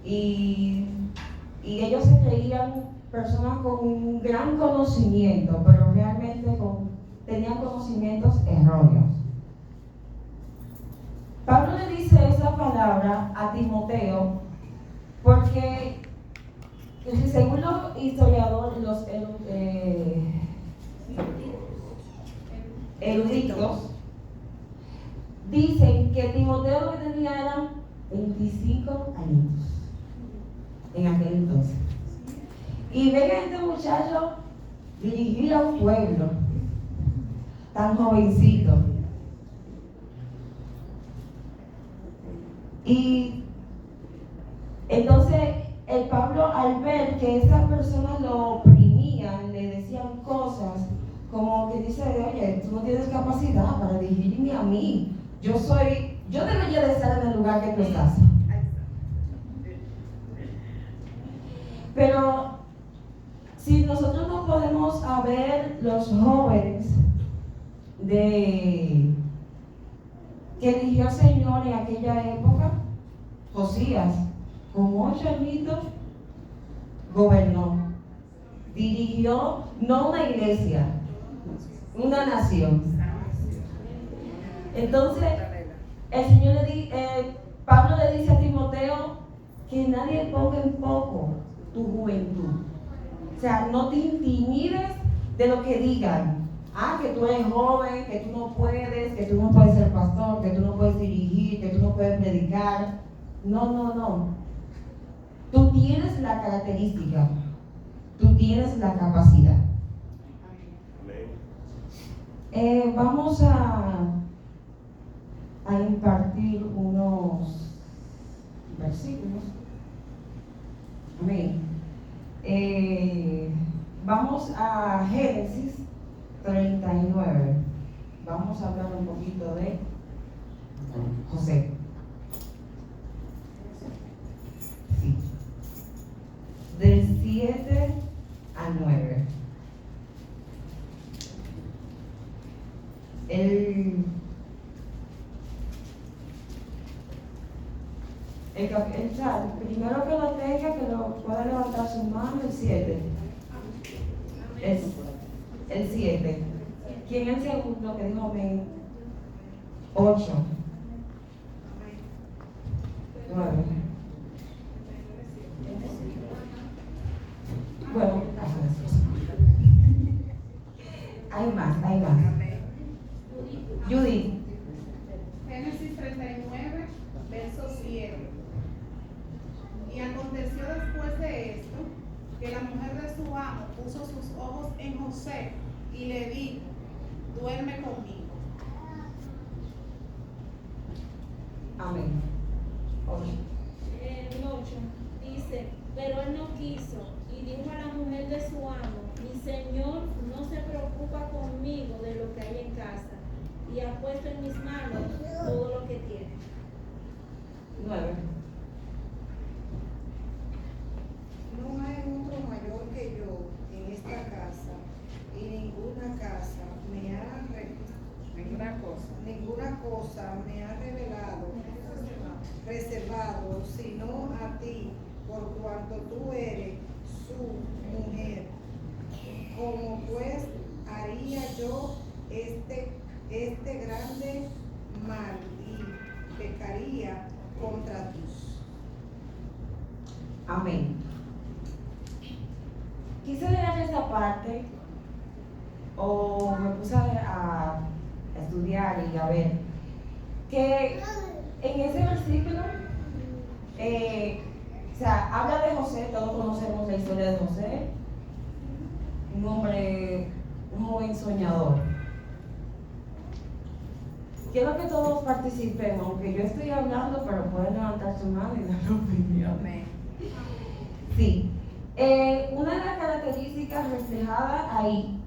y, y ellos se creían personas con un gran conocimiento, pero realmente tenían conocimientos erróneos. Pablo le dice esa palabra a Timoteo porque, según los historiadores, los eruditos, dicen que Timoteo lo que tenía eran 25 años en aquel entonces. Y ven a este muchacho dirigir a un pueblo tan jovencito. Y entonces el Pablo, al ver que esas personas lo oprimían, le decían cosas como que dice, oye, tú no tienes capacidad para dirigirme a mí. Yo debería de estar en el lugar que tú estás. Pero si nosotros no podemos ver los jóvenes que eligió el Señor en aquella época, Josías, con 8 añitos, gobernó, dirigió no una iglesia, una nación. Entonces, el Señor Pablo le dice a Timoteo que nadie ponga en poco tu juventud. O sea, no te intimides de lo que digan. Que tú eres joven, que tú no puedes, que tú no puedes ser pastor, que tú no puedes dirigir, que tú no puedes predicar. No. Tú tienes la característica, tú tienes la capacidad. Vamos a impartir unos versículos. Amén. Vamos a Génesis 39. Vamos a hablar un poquito de José. Sí. Del 7 al 9. El primero que lo tenga, que lo pueda levantar su mano, el 7. Es el 7. ¿Quién es el segundo que dijo amén? 8. 9. Bueno, hay más. Judith. Génesis 39, verso 7. Y aconteció después de esto, que la mujer de su amo puso sus ojos en José y le dijo, duerme conmigo. Amén. El 8 dice, pero él no quiso y dijo a la mujer de su amo, mi señor no se preocupa conmigo de lo que hay en casa y ha puesto en mis manos todo lo que tiene. 9. No hay otro mayor que yo en esta casa, y ninguna cosa me ha reservado, sino a ti, por cuanto tú eres su mujer. Como pues haría yo este grande mal y pecaría contra ti. Amén. Quise leer esta parte, o me puse a estudiar y a ver, que en ese versículo, habla de José. Todos conocemos la historia de José, un joven soñador. Quiero que todos participen, aunque yo estoy hablando, pero pueden levantar su mano y dar opinión. Sí. Una de las características reflejadas ahí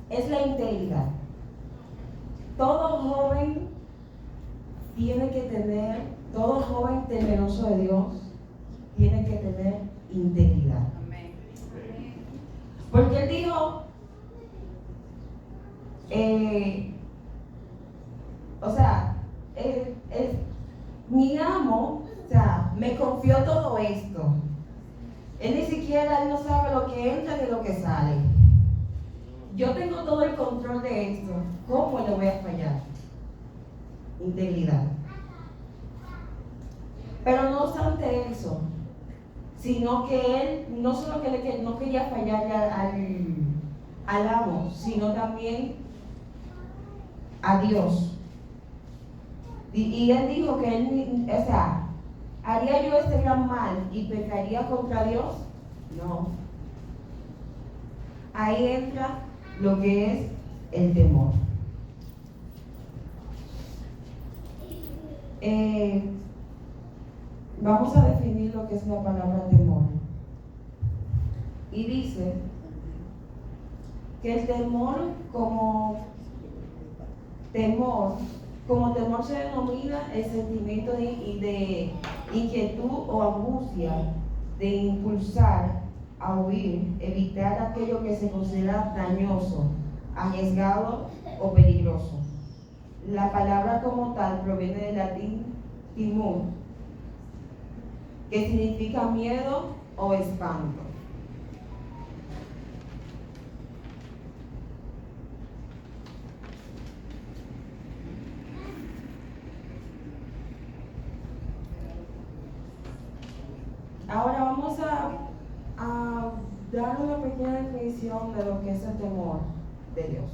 es la integridad. Todo joven temeroso de Dios tiene que tener integridad. Porque él dijo, mi amo O sea, me confió todo esto. Él ni siquiera, él no sabe lo que entra ni lo que sale. Yo tengo todo el control de esto. ¿Cómo le voy a fallar? Integridad. Pero no obstante eso, sino que él no solo que no quería fallarle al amo, sino también a Dios. Y él dijo que él, o sea, ¿haría yo este gran mal y pecaría contra Dios? No. Ahí entra lo que es el temor. Vamos a definir lo que es la palabra temor. Y dice que el temor como temor se denomina el sentimiento de inquietud o angustia de impulsar a huir, evitar aquello que se considera dañoso, arriesgado o peligroso. La palabra como tal proviene del latín timor, que significa miedo o espanto. Ahora vamos a dar una pequeña definición de lo que es el temor de Dios.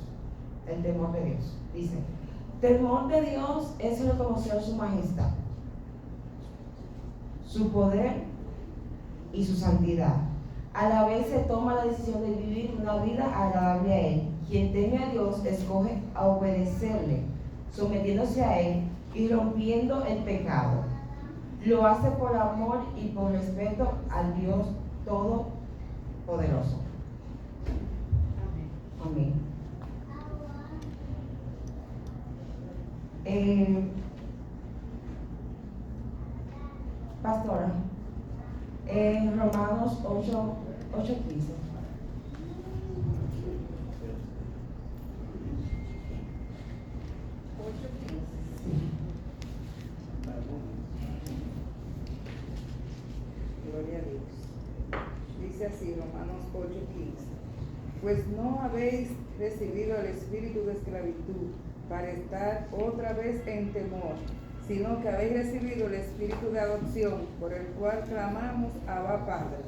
El temor de Dios. Dice, temor de Dios es reconocer su majestad, su poder y su santidad. A la vez se toma la decisión de vivir una vida agradable a Él. Quien teme a Dios escoge a obedecerle, sometiéndose a Él y rompiendo el pecado. Lo hace por amor y por respeto al Dios Todopoderoso. Amén. Pastora, Romanos 8:15. Gloria a Dios. Dice así, Romanos 8:15. Pues no habéis recibido el espíritu de esclavitud para estar otra vez en temor, sino que habéis recibido el espíritu de adopción, por el cual clamamos Abba Padre.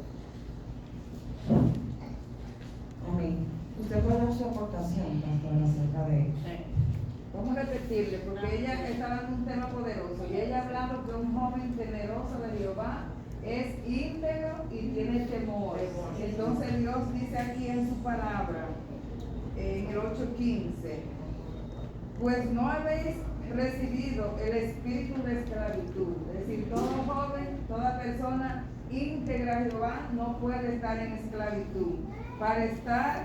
Amén. Usted puede dar su aportación, pastora, acerca de eso. Vamos a repetirle, porque ella está dando un tema poderoso, y ella hablando que un joven temeroso de Jehová es íntegro y tiene temor. Entonces Dios dice aquí en su palabra, en el 8:15, pues no habéis recibido el espíritu de esclavitud. Es decir, todo joven, toda persona íntegra a Jehová no puede estar en esclavitud, para estar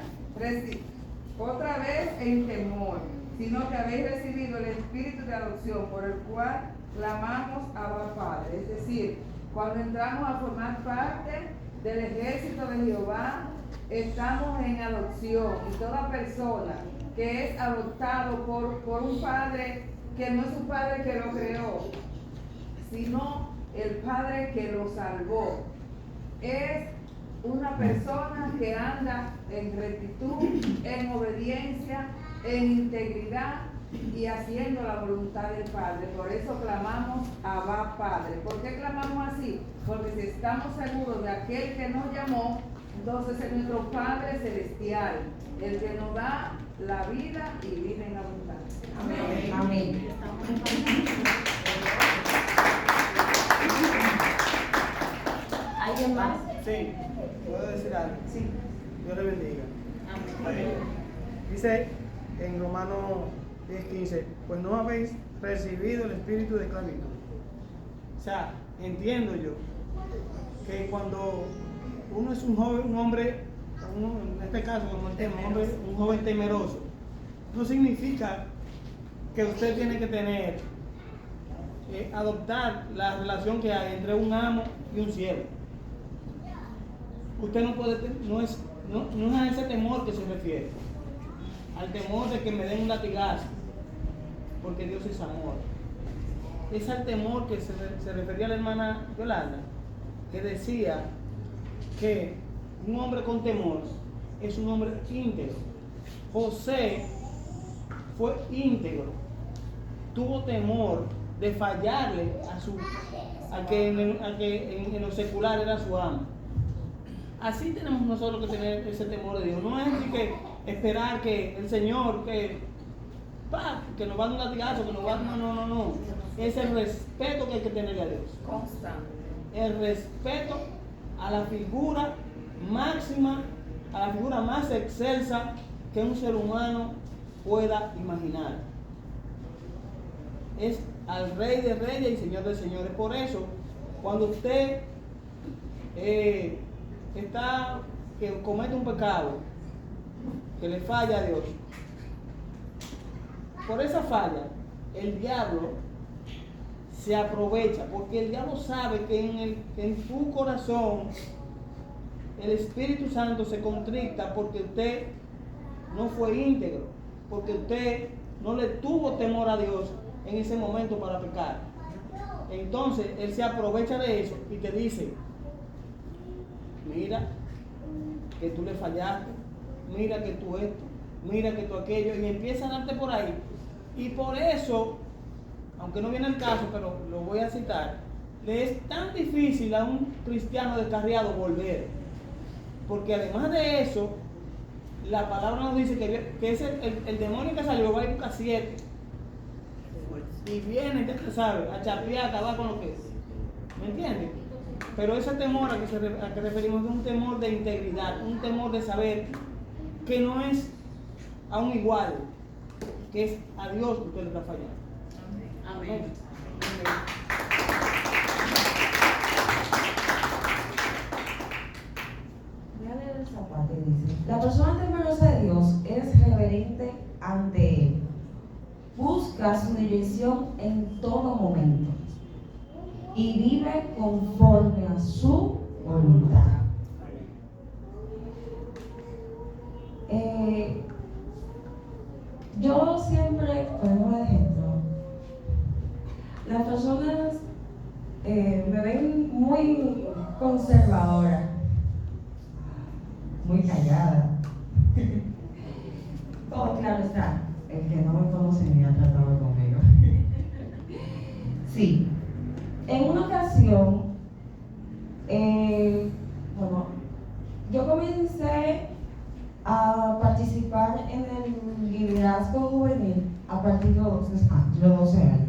otra vez en temor, sino que habéis recibido el espíritu de adopción, por el cual clamamos Abba Padre. Es decir, cuando entramos a formar parte del ejército de Jehová, estamos en adopción, y toda persona que es adoptado por un padre que no es un padre que lo creó, sino el padre que lo salvó, es una persona que anda en rectitud, en obediencia, en integridad y haciendo la voluntad del Padre. Por eso clamamos Abba Padre. ¿Por qué clamamos así? Porque si estamos seguros de aquel que nos llamó, entonces es nuestro Padre Celestial, el que nos da la vida y vida en abundancia. Amén. Amén. ¿Alguien más? Sí, ¿puedo decir algo? Sí. Dios le bendiga. Amén. Dice en Romanos 10:15, pues no habéis recibido el espíritu de esclavitud. O sea, entiendo yo que cuando uno es un hombre, en este caso, como el tema, un joven temeroso, no significa que usted tiene que tener, adoptar la relación que hay entre un amo y un siervo. Usted no puede, no es a ese temor que se refiere, al temor de que me den un latigazo, porque Dios es amor. es al temor que se refería a la hermana Yolanda, que decía que un hombre con temor es un hombre íntegro. José fue íntegro, tuvo temor de fallarle a que en lo secular era su amo. Así tenemos nosotros que tener ese temor de Dios. No es así que esperar que el Señor que nos va a dar un latigazo, que nos va a... No. Es el respeto que hay que tenerle a Dios. Constante. El respeto a la figura máxima, a la figura más excelsa que un ser humano pueda imaginar. Es al Rey de Reyes y Señor de Señores. Por eso, cuando usted que comete un pecado, que le falla a Dios, por esa falla, el diablo se aprovecha, porque el diablo sabe que en tu corazón el Espíritu Santo se contricta porque usted no fue íntegro, porque usted no le tuvo temor a Dios en ese momento para pecar. Entonces él se aprovecha de eso y te dice: mira que tú le fallaste, mira que tú esto, mira que tú aquello, y empieza a darte por ahí. Y por eso, aunque no viene el caso, pero lo voy a citar, le es tan difícil a un cristiano descarriado volver, porque además de eso, la palabra nos dice que es el demonio que salió va a ir buscar 7 y viene, ya te sabes, a chapear, a acabar con lo que es. ¿Me entiendes? Pero ese temor a que referimos es un temor de integridad, un temor de saber que no es a un igual, que es a Dios que usted le está fallando. Amén. Voy a leer esa parte, dice: la persona temerosa de Dios es reverente ante Él, busca su dirección en todo momento y vive conforme a su voluntad. Yo siempre pongo de ejemplo, las personas me ven muy conservadora, muy callada. Oh, claro está, el que no me conoce ni ha tratado conmigo. Sí, en una ocasión, yo comencé a participar en el liderazgo juvenil a partir de los 12 años.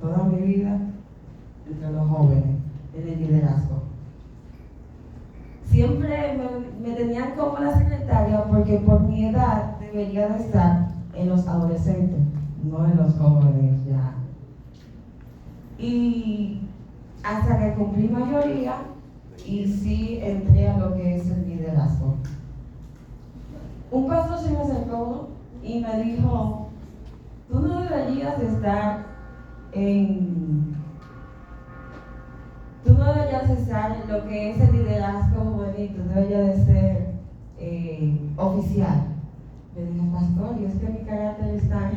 Toda mi vida entre los jóvenes en el liderazgo. Siempre me tenían como la secretaria porque por mi edad debería de estar en los adolescentes, no en los jóvenes ya. Y hasta que cumplí mayoría y sí entré a lo que es el liderazgo. Un pastor se me acercó y me dijo: tú no deberías estar en lo que es el liderazgo juvenil, tú deberías de ser oficial. Le dije: pastor, y es que mi carácter es tan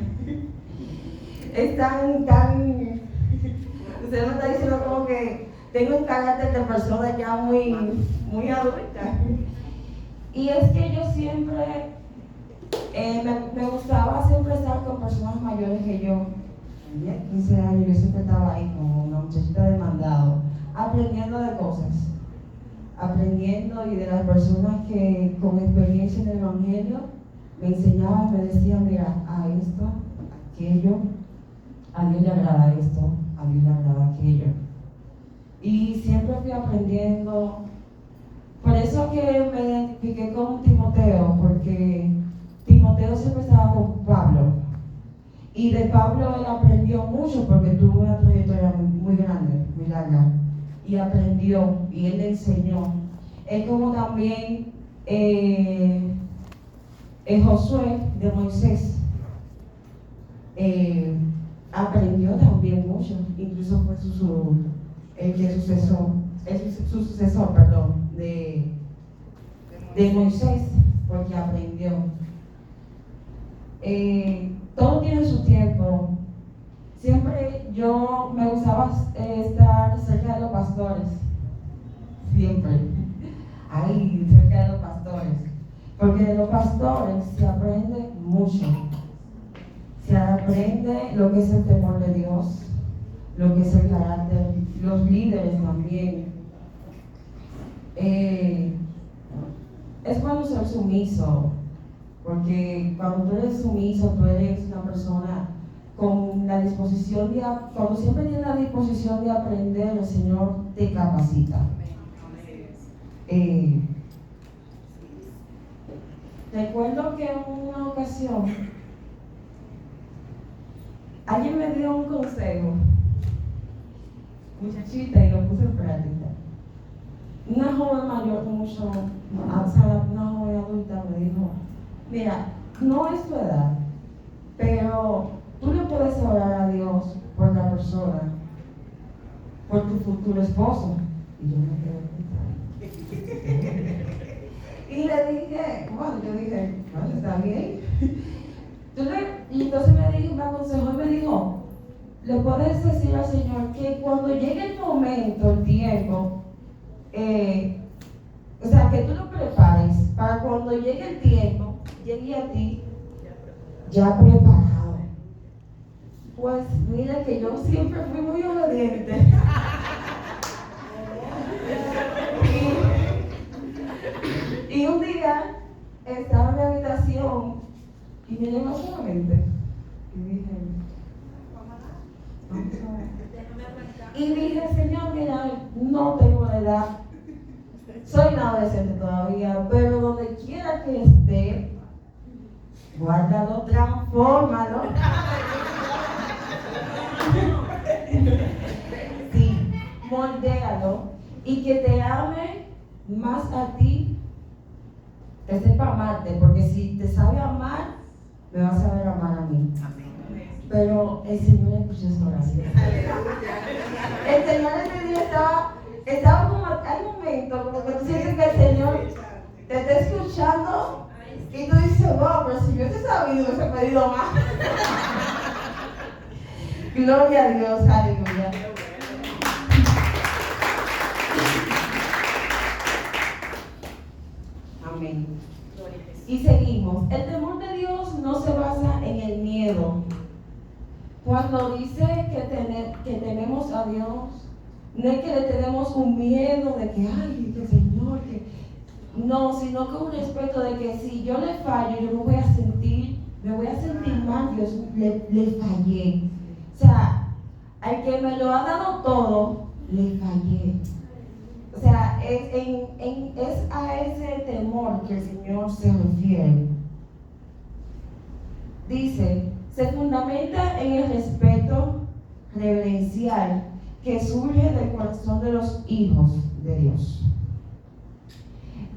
usted me está diciendo como que tengo un carácter de persona ya muy adulta. Y es que yo siempre me gustaba siempre estar con personas mayores que yo. Tenía 15 años, yo siempre estaba ahí como una muchachita de mandado, aprendiendo de cosas, y de las personas que con experiencia en el Evangelio me enseñaban y me decían: mira, a esto, aquello, a Dios le agrada esto, a Dios le agrada aquello. Y siempre fui aprendiendo. Por eso que me identifiqué con Timoteo, porque Timoteo siempre estaba con Pablo. Y de Pablo él aprendió mucho porque tuvo una trayectoria muy grande, muy larga. Y aprendió, y él le enseñó. Es como también Josué de Moisés. Aprendió también mucho, incluso fue su sucesor de Moisés, porque aprendió. Todo tiene su tiempo. siempre yo me gustaba estar cerca de los pastores. Siempre. Ahí, cerca de los pastores. Porque de los pastores se aprende mucho. Se aprende lo que es el temor de Dios, lo que es el carácter, los líderes también. Es bueno ser sumiso, porque cuando tú eres sumiso, tú eres una persona con la disposición cuando siempre tienes la disposición de aprender, el Señor te capacita. Recuerdo que en una ocasión alguien me dio un consejo, muchachita, y lo puse en práctica. Una joven mayor, una joven adulta me dijo, mira, no es tu edad, pero tú le puedes orar a Dios por la persona, por tu futuro esposo. Y yo me quedé y le dije, bueno, está bien. Y entonces me aconsejó y me dijo, le puedes decir al Señor que cuando llegue el momento, el tiempo, o sea, que tú lo prepares para cuando llegue el tiempo, llegue a ti ya preparado. Pues mira que yo siempre fui muy obediente. Y un día estaba en mi habitación y me llegó solamente. Y dije, y dije, Señor, mira, no tengo la edad, soy una adolescente todavía, pero donde quiera que esté, guárdalo, transfórmalo. Sí, moldéalo y que te ame más a ti, que sepa amarte, porque si te sabe amar, me vas a saber amar a mí. Pero el Señor escuchó esa oración. El Señor ese día estaba como, hay momentos como que tú sientes que el Señor te está escuchando y tú dices, wow, pero si yo te he sabido, hubiese pedido más. Gloria a Dios, aleluya. Amén. Y seguimos. El temor de Dios no se basa en el miedo. Cuando dice que tememos a Dios, no es que le tenemos un miedo de que, ay, que Señor, que... No, sino que un respeto de que si yo le fallo, yo me voy a sentir mal, Dios, le fallé. O sea, al que me lo ha dado todo, le fallé. O sea, es a ese temor que el Señor se refiere. Dice, se fundamenta en el respeto reverencial que surge del corazón de los hijos de Dios.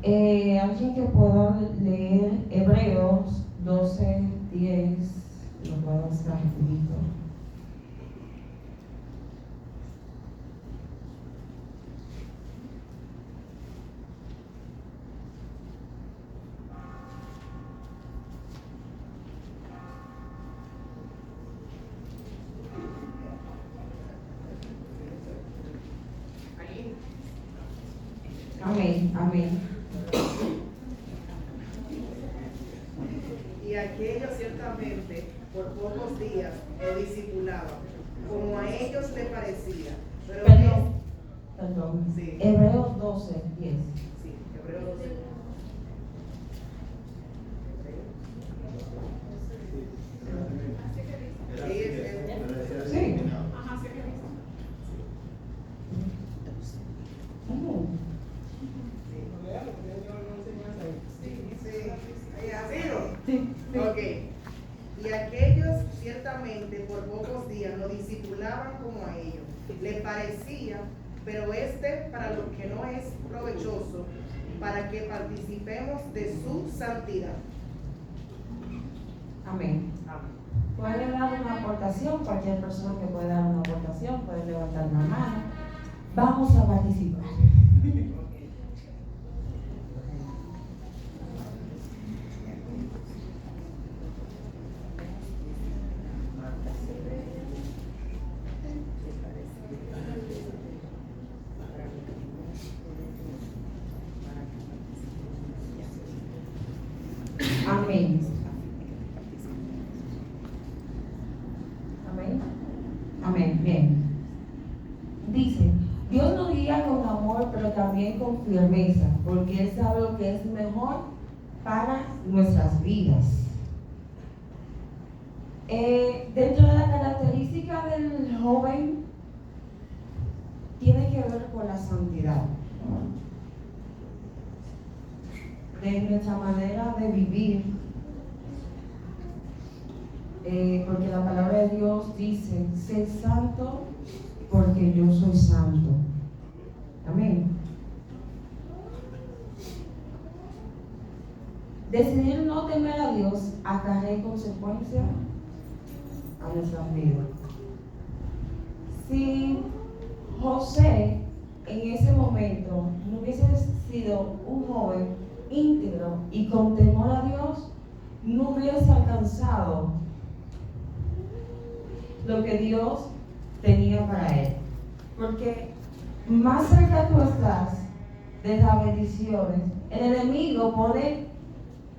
Alguien que pueda leer Hebreos 12:10, lo puedo hacer rapidito. Amén, amén. Y aquellos ciertamente por pocos días lo discipulaban, como a ellos les parecía. Pero Perdón. Sí. Hebreos 12:10. Sí, Hebreos 12. Sí. Ajá, sé que dice. Sí. Ok. Y aquellos ciertamente por pocos días lo discipulaban como a ellos les parecía, pero para lo que no es provechoso, para que participemos de su santidad. Amén. Puede dar una aportación, cualquier persona que pueda dar una aportación puede levantar la mano. Vamos a participar. Amén. Amén. Amén. Bien. Dice, Dios nos guía con amor, pero también con firmeza, porque Él sabe lo que es mejor para nuestras vidas. Dentro de la característica del joven, tiene que ver con la santidad. De nuestra manera de vivir. Porque la palabra de Dios dice, sé santo porque yo soy santo. Amén. Decidir no temer a Dios acarrea consecuencias a nuestras vidas. Si José en ese momento no hubiese sido un joven íntegro y con temor a Dios, no hubiese alcanzado lo que Dios tenía para él. Porque más cerca tú estás de las bendiciones, el enemigo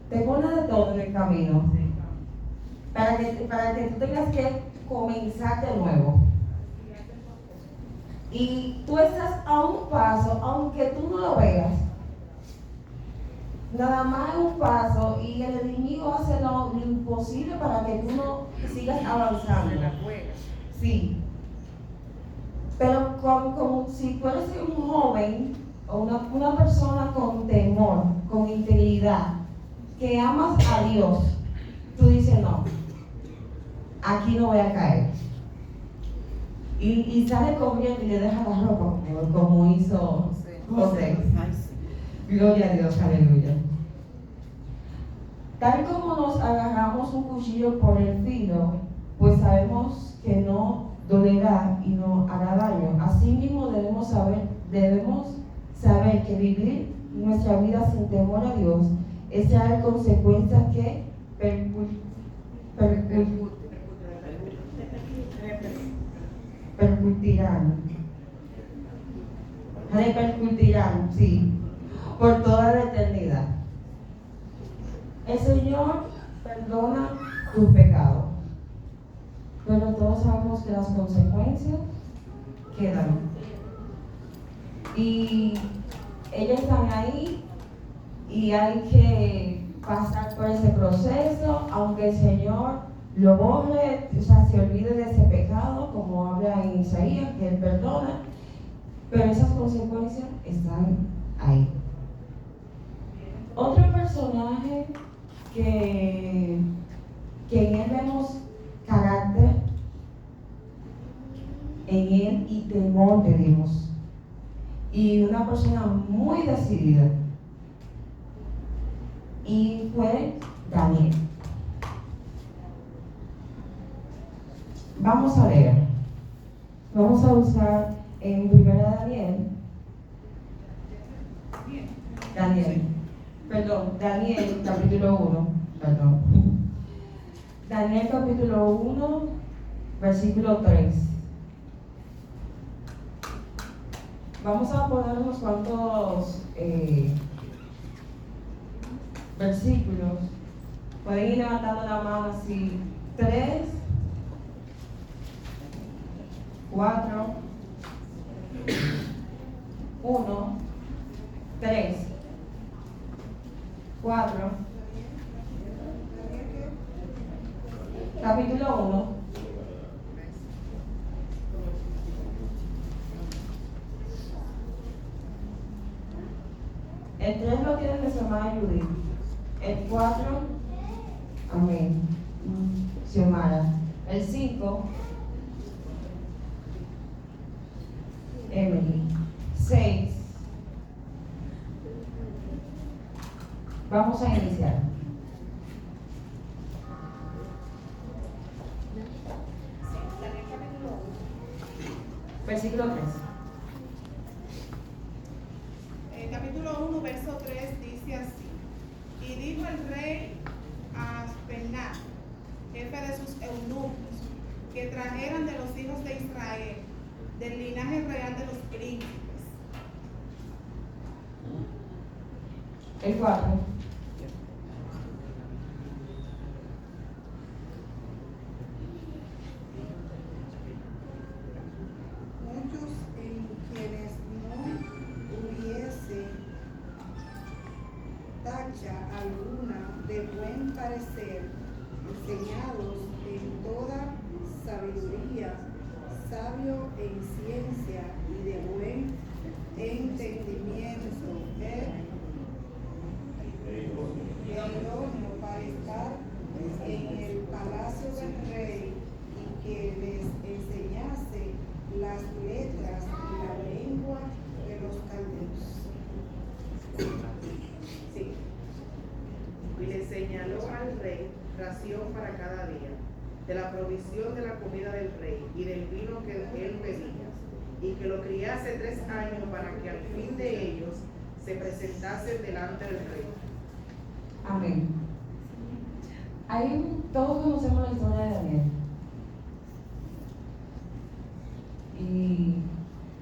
te pone de todo en el camino para que tú tengas que comenzar de nuevo. Y tú estás a un paso, aunque tú no lo veas, nada más un paso, y el enemigo hace lo imposible para que tú no sigas avanzando. Sí. Pero como si tú eres un joven o una persona con temor, con integridad, que amas a Dios, tú dices no, aquí no voy a caer. Y sale corriendo y le deja la ropa como hizo José. Gloria a Dios, aleluya. Tal como nos agarramos un cuchillo por el filo, pues sabemos que no dolerá y no hará daño. Asimismo debemos saber que vivir nuestra vida sin temor a Dios es traer consecuencias que repercutirán, sí, por toda la eternidad. El Señor perdona tus pecados, pero todos sabemos que las consecuencias quedan. Y ellas están ahí y hay que pasar por ese proceso, aunque el Señor lo borre, o sea, se olvide de ese pecado, como habla en Isaías, que Él perdona, pero esas consecuencias están ahí. Otro personaje que en Él vemos carácter, en Él y temor de Dios, y una persona muy decidida, y fue Daniel. Vamos a leer. Vamos a usar en 1 Daniel capítulo 1, Daniel capítulo 1, versículo 3. Vamos a poner unos cuantos versículos. Pueden ir levantando la mano así. 3, 4, 1, 3, 4, capítulo 1. El 3 lo tiene nuestra hermana Judith. El 4, amén, Xiomara. El 5, Emily. 6. Vamos a iniciar. Versículo 3. Capítulo 1, verso 3 dice así: Y dijo el rey a Aspenaz, jefe de sus eunucos, que trajeran de los hijos de Israel, del linaje real de los príncipes. El 4. parecer, enseñados en toda sabiduría, sabio en ciencia y de buen entendimiento, idóneo para estar en el palacio del rey, y que les enseñase las letras y la lengua de los caldeos. Sí. Y le señaló al rey ración para cada día, de la provisión de la comida del rey y del vino que él pedía, y que lo criase 3 años para que al fin de ellos se presentase delante del rey. Amén. Todos conocemos la historia de Daniel. Y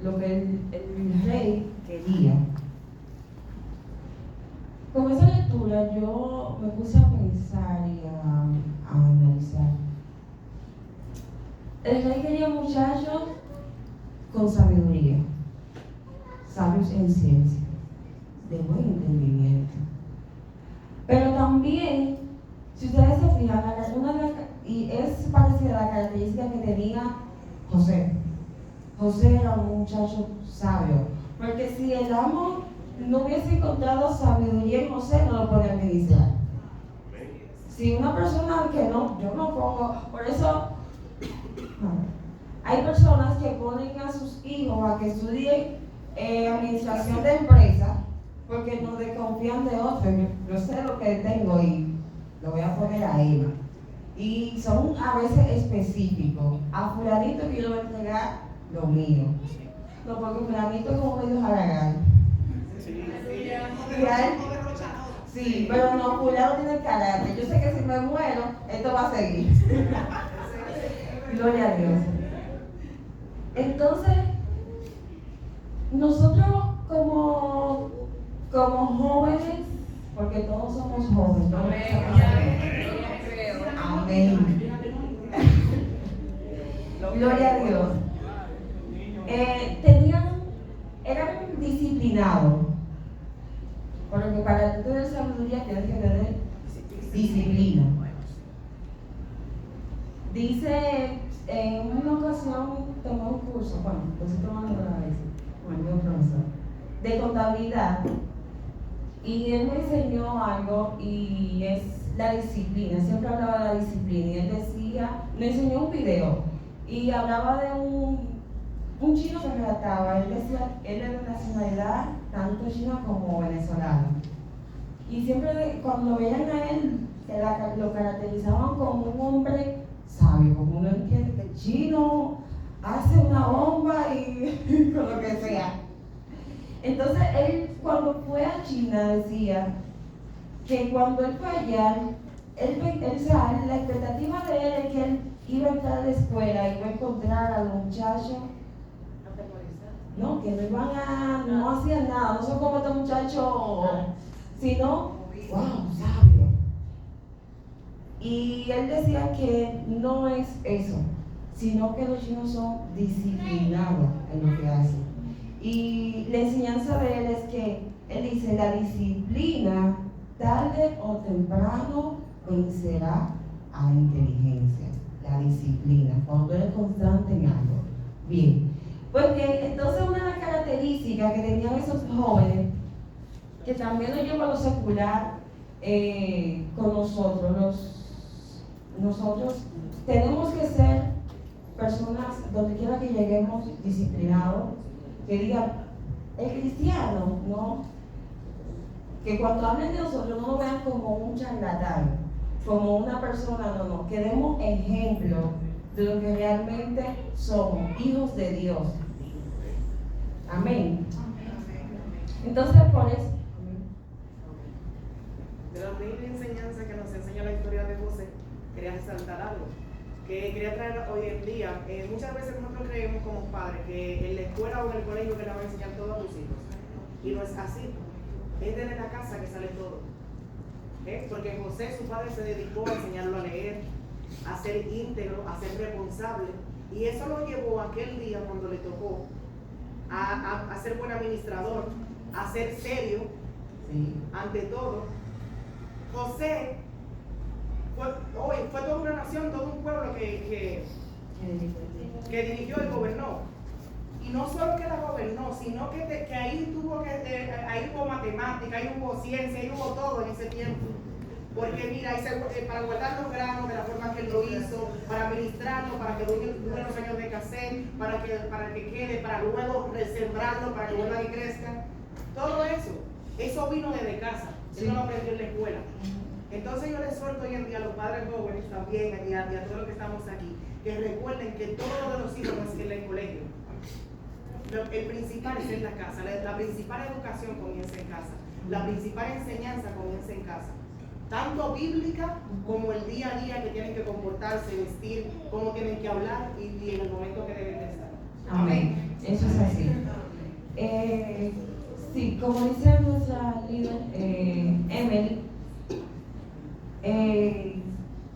lo que el rey quería. Con esa lectura yo me puse a pensar y a analizar. El rey quería muchachos con sabiduría, sabios en ciencia, de buen entendimiento. Pero también, si ustedes se fijan, y es parecida a la característica que tenía José. José era un muchacho sabio, porque si el amo no hubiese encontrado sabiduría en José, no lo podía administrar. Si una persona que no, yo no pongo, por eso hay personas que ponen a sus hijos a que estudien administración de empresas porque no desconfían de otros. Yo sé lo que tengo y lo voy a poner ahí. Y son a veces específicos. A fulanito que yo le voy a entregar lo mío. No, porque fulanito es como medio jaragán. Sí, pero no, fulano tiene carácter. Yo sé que si me muero, esto va a seguir. Gloria a Dios. Entonces, nosotros como jóvenes, porque todos somos jóvenes, ¿no? Amén. Gloria a Dios. Eran disciplinados. Porque para tú tener sabiduría tienes que tener disciplina. Dice, en una ocasión tomé un curso, bueno, lo estoy tomando otra vez, con el profesor, de contabilidad. Y él me enseñó algo y es la disciplina. Siempre hablaba de la disciplina. Y él decía, me enseñó un video y hablaba de un chino que relataba. Él decía, él es de nacionalidad tanto china como venezolana. Y siempre cuando lo veían a él, lo caracterizaban como un hombre sabio, como uno entiende que el chino hace una bomba y con lo que sea. Entonces él cuando fue a China decía que cuando él fue allá, la expectativa de él es que él iba a entrar a la escuela y iba a encontrar a los muchachos, no, que no hacían nada, no son como estos muchachos, sino, wow, sabio. Y él decía que no es eso, sino que los chinos son disciplinados en lo que hacen. Y la enseñanza de él es que él dice, la disciplina tarde o temprano vencerá a la inteligencia. La disciplina, cuando eres constante en algo. Bien, porque entonces una de las características que tenían esos jóvenes, que también lo lleva a lo secular con nosotros tenemos que ser personas, donde quiera que lleguemos, disciplinados, que digan, el cristiano, ¿no? Que cuando hablen de nosotros no nos vean como un charlatán, como una persona, no, que demos ejemplo de lo que realmente somos, hijos de Dios. Amén. Entonces, por eso. De la misma enseñanza que nos enseña la historia de José, quería resaltar algo que quería traer hoy en día. Muchas veces nosotros creemos como padres que en la escuela o en el colegio que le van a enseñar todo a tus hijos, y no es así. Es desde la casa que sale todo. Porque José, su padre, se dedicó a enseñarlo a leer, a ser íntegro, a ser responsable, y eso lo llevó aquel día cuando le tocó a ser buen administrador, a ser serio, sí, ante todo. José fue toda una nación, todo un pueblo que dirigió y gobernó. Y no solo que la gobernó, sino que ahí ahí hubo matemática, ahí hubo ciencia, ahí hubo todo en ese tiempo. Porque mira, para guardar los granos de la forma que él lo hizo, para administrarlo, para que dure los años de escasez, para que quede, para luego resembrarlo, para que vuelva y crezca. Todo eso vino desde casa, eso no lo aprendió en la escuela. Entonces yo les suelto hoy en día a los padres jóvenes también, y a todos los que estamos aquí, que recuerden que todo lo de los hijos no es en el colegio. El principal es en la casa, la principal educación comienza en casa, la principal enseñanza comienza en casa. Tanto bíblica como el día a día que tienen que comportarse, vestir, cómo tienen que hablar y en el momento que deben de estar. Amén. Eso es así. Sí, como dice nuestra líder Emily,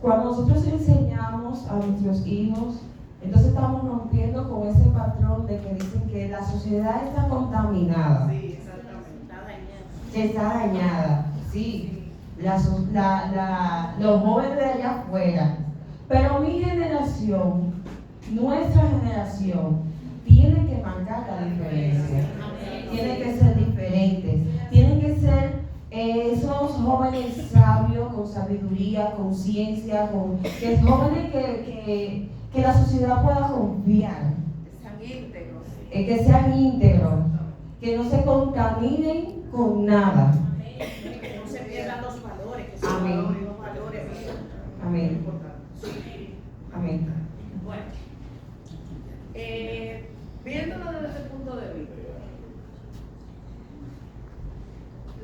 cuando nosotros enseñamos a nuestros hijos, entonces estamos rompiendo con ese patrón de que dicen que la sociedad está contaminada. Sí, exactamente. Que está dañada. Sí. Los jóvenes de allá afuera. Pero mi generación, nuestra generación, tiene que marcar la diferencia. Tienen que ser diferentes. Tienen que ser esos jóvenes sabios, con sabiduría, con ciencia, que jóvenes que la sociedad pueda confiar. Sean íntegros. Que sean íntegros. Que no se contaminen con nada. Que no se pierdan los valores, que son Amén. los valores. Amén. Amén. Bueno, viéndolo desde ese punto de vista,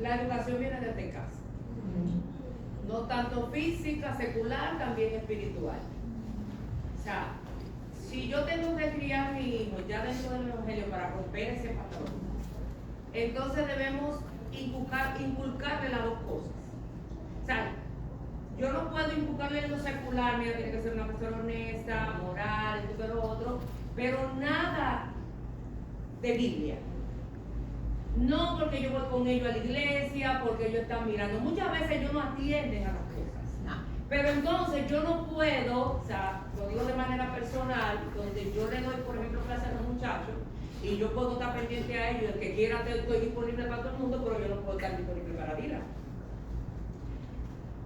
la educación viene desde casa, no tanto física, secular, también espiritual. O sea, si yo tengo que criar a mi hijo ya dentro del evangelio para romper ese patrón, entonces debemos inculcarle las dos cosas. O sea, yo no puedo inculcarle en lo secular, mira, tiene que ser una persona honesta, moral, esto y lo otro, pero nada de Biblia. No porque yo voy con ellos a la iglesia, porque ellos están mirando. Muchas veces ellos no atienden a las cosas. Pero entonces yo no puedo, o sea, lo digo de manera personal, donde yo le doy, por ejemplo, clases a los muchachos, y yo puedo estar pendiente a ellos, el que quiera estoy disponible para todo el mundo, pero yo no puedo estar disponible para Dylan.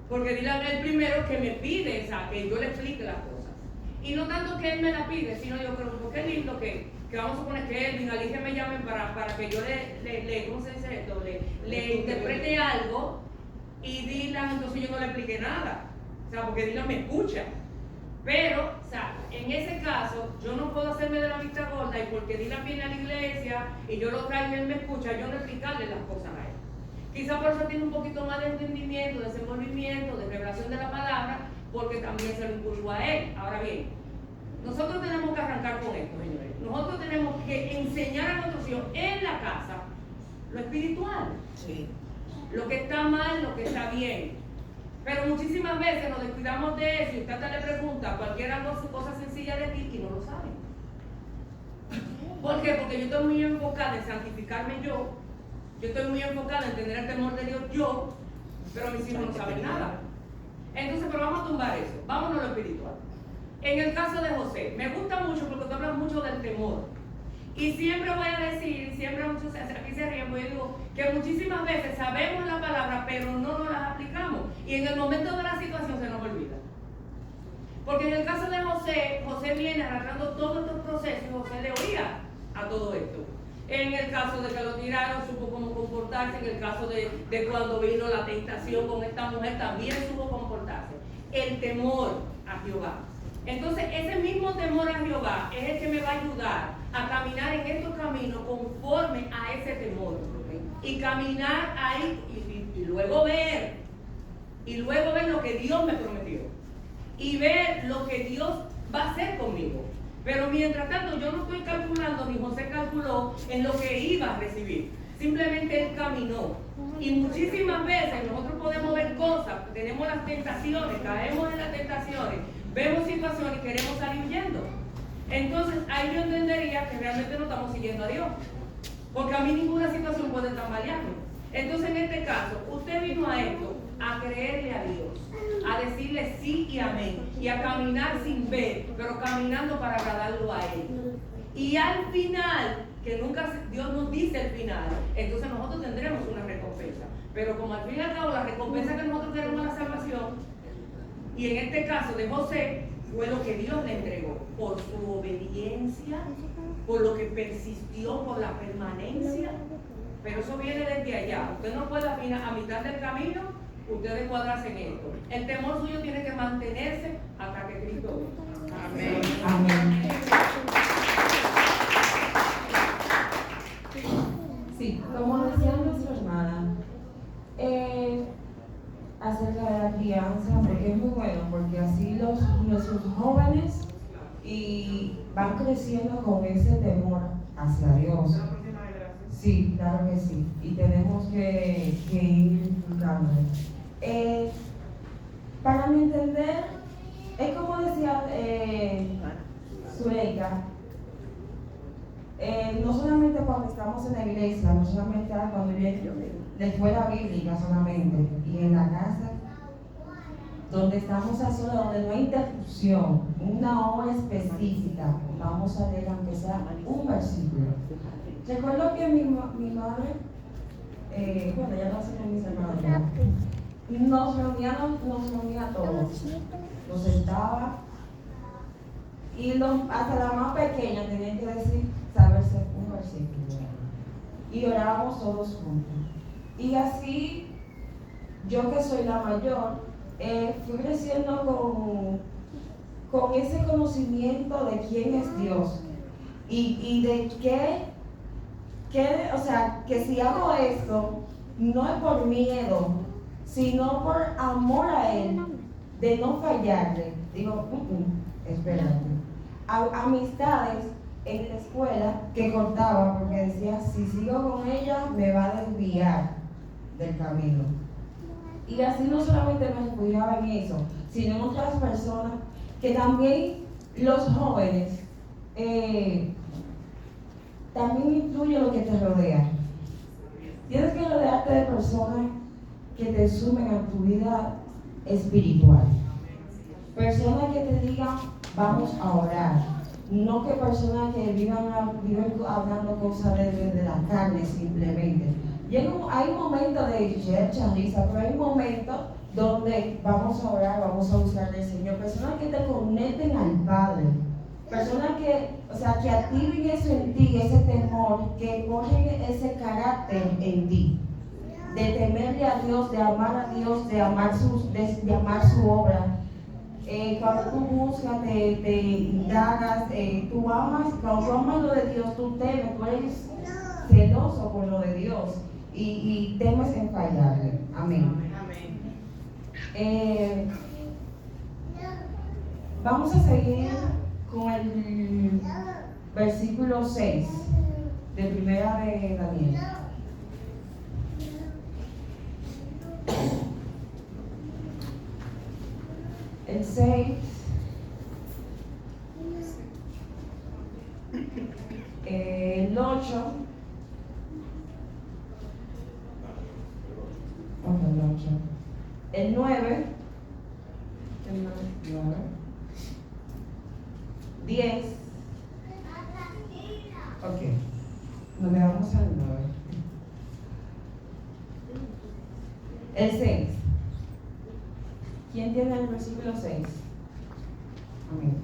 Porque Dylan es el primero que me pide, o sea, que yo le explique las cosas. Y no tanto que él me la pide, sino yo creo que es lindo que vamos a suponer que Elvin, Alicia me llamen para que yo le ¿cómo se dice esto? Le interprete algo, y Dylan, entonces yo no le expliqué nada. O sea, porque Dylan me escucha. Pero, o sea, en ese caso, yo no puedo hacerme de la vista gorda, y porque Dylan viene a la iglesia y yo lo traigo y él me escucha, yo no explicarle las cosas a él. Quizá por eso tiene un poquito más de entendimiento, de desenvolvimiento, de revelación de la palabra, porque también se lo inculcó a él. Ahora bien, nosotros tenemos que arrancar con esto, señores. Nosotros tenemos que enseñar a nuestros hijos en la casa lo espiritual. Sí. Lo que está mal, lo que está bien. Pero muchísimas veces nos descuidamos de eso y usted le pregunta cualquier cosa sencilla de ti y no lo sabe. ¿Por qué? Porque yo estoy muy enfocada en santificarme yo estoy muy enfocada en tener el temor de Dios yo, pero mis hijos no saben nada. Entonces, pero vamos a tumbar eso, vámonos a lo espiritual. En el caso de José, me gusta mucho porque tú hablas mucho del temor. Y siempre voy a decir, siempre muchos aquí se ríen, porque yo digo que muchísimas veces sabemos la palabra, pero no nos las aplicamos. Y en el momento de la situación se nos olvida. Porque en el caso de José, José viene arrastrando todos estos procesos y José le oía a todo esto. En el caso de que lo tiraron, supo cómo comportarse. En el caso de cuando vino la tentación con esta mujer, también supo comportarse. El temor a Jehová. Entonces, ese mismo temor a Jehová es el que me va a ayudar a caminar en estos caminos conforme a ese temor. Y caminar ahí y luego ver. Y luego ver lo que Dios me prometió. Y ver lo que Dios va a hacer conmigo. Pero mientras tanto yo no estoy calculando, ni José calculó en lo que iba a recibir. Simplemente él caminó. Y muchísimas veces nosotros podemos ver cosas, tenemos las tentaciones, caemos en las tentaciones, vemos situaciones y queremos salir huyendo. Entonces ahí yo entendería que realmente no estamos siguiendo a Dios. Porque a mí ninguna situación puede tambalearme. Entonces en este caso, usted vino a esto a creerle a Dios, a decirle sí y amén, y a caminar sin ver, pero caminando para agradarlo a Él. Y al final, que nunca Dios nos dice el final, entonces nosotros tendremos una recompensa. Pero como al fin y al cabo la recompensa que nosotros tenemos es la salvación, y en este caso de José, fue lo que Dios le entregó, por su obediencia, por lo que persistió, por la permanencia. Pero eso viene desde allá. Usted no puede a mitad del camino, ustedes cuadrarse en esto. El temor suyo tiene que mantenerse hasta que Cristo venga. Amén. Amén. Sí, como decía nuestra hermana, acerca de la crianza, porque es muy bueno, porque así nuestros jóvenes van creciendo con ese temor hacia Dios. Sí, claro que sí, y tenemos que ir inculcando. Para mi entender, es como decía Zuleika, no solamente cuando estamos en la iglesia, no solamente cuando viene de escuela bíblica solamente, y en la casa, donde estamos a solas, donde no hay interrupción, una hora específica, vamos a leer aunque sea un versículo. Recuerdo que mi madre, bueno, ya lo hace con mis hermanos, nos reunía a todos, nos sentaba, y hasta la más pequeña tenía que decir, saberse un versículo, y orábamos todos juntos. Y así, yo que soy la mayor, fui creciendo con ese conocimiento de quién es Dios y de o sea, que si hago esto, no es por miedo, sino por amor a Él, de no fallarle. Digo, espérate. Amistades en la escuela que cortaba porque decía, si sigo con ella, me va a desviar del camino. Y así no solamente me refugiaba en eso, sino en otras personas que también los jóvenes, también influye lo que te rodea. Tienes que rodearte de personas que te sumen a tu vida espiritual. Personas que te digan, vamos a orar. No que personas que viven hablando cosas de la carne simplemente. Hay momentos de echar risa, pero hay momentos donde vamos a orar, vamos a buscar al Señor. Personas que te conecten al Padre. Personas que activen eso en ti, ese temor, que cogen ese carácter en ti. De temerle a Dios, de amar a Dios, de amar su obra. Cuando tú buscas, te indagas, tú amas, cuando tú amas lo de Dios, tú temes, tú eres celoso por lo de Dios y temes en fallarle. Amén. Vamos a seguir con el versículo 6 de Primera de Daniel. El 6, el 8, el 9, 10, ok, nos quedamos al 9, el 6. ¿Quién tiene el versículo 6? Amén.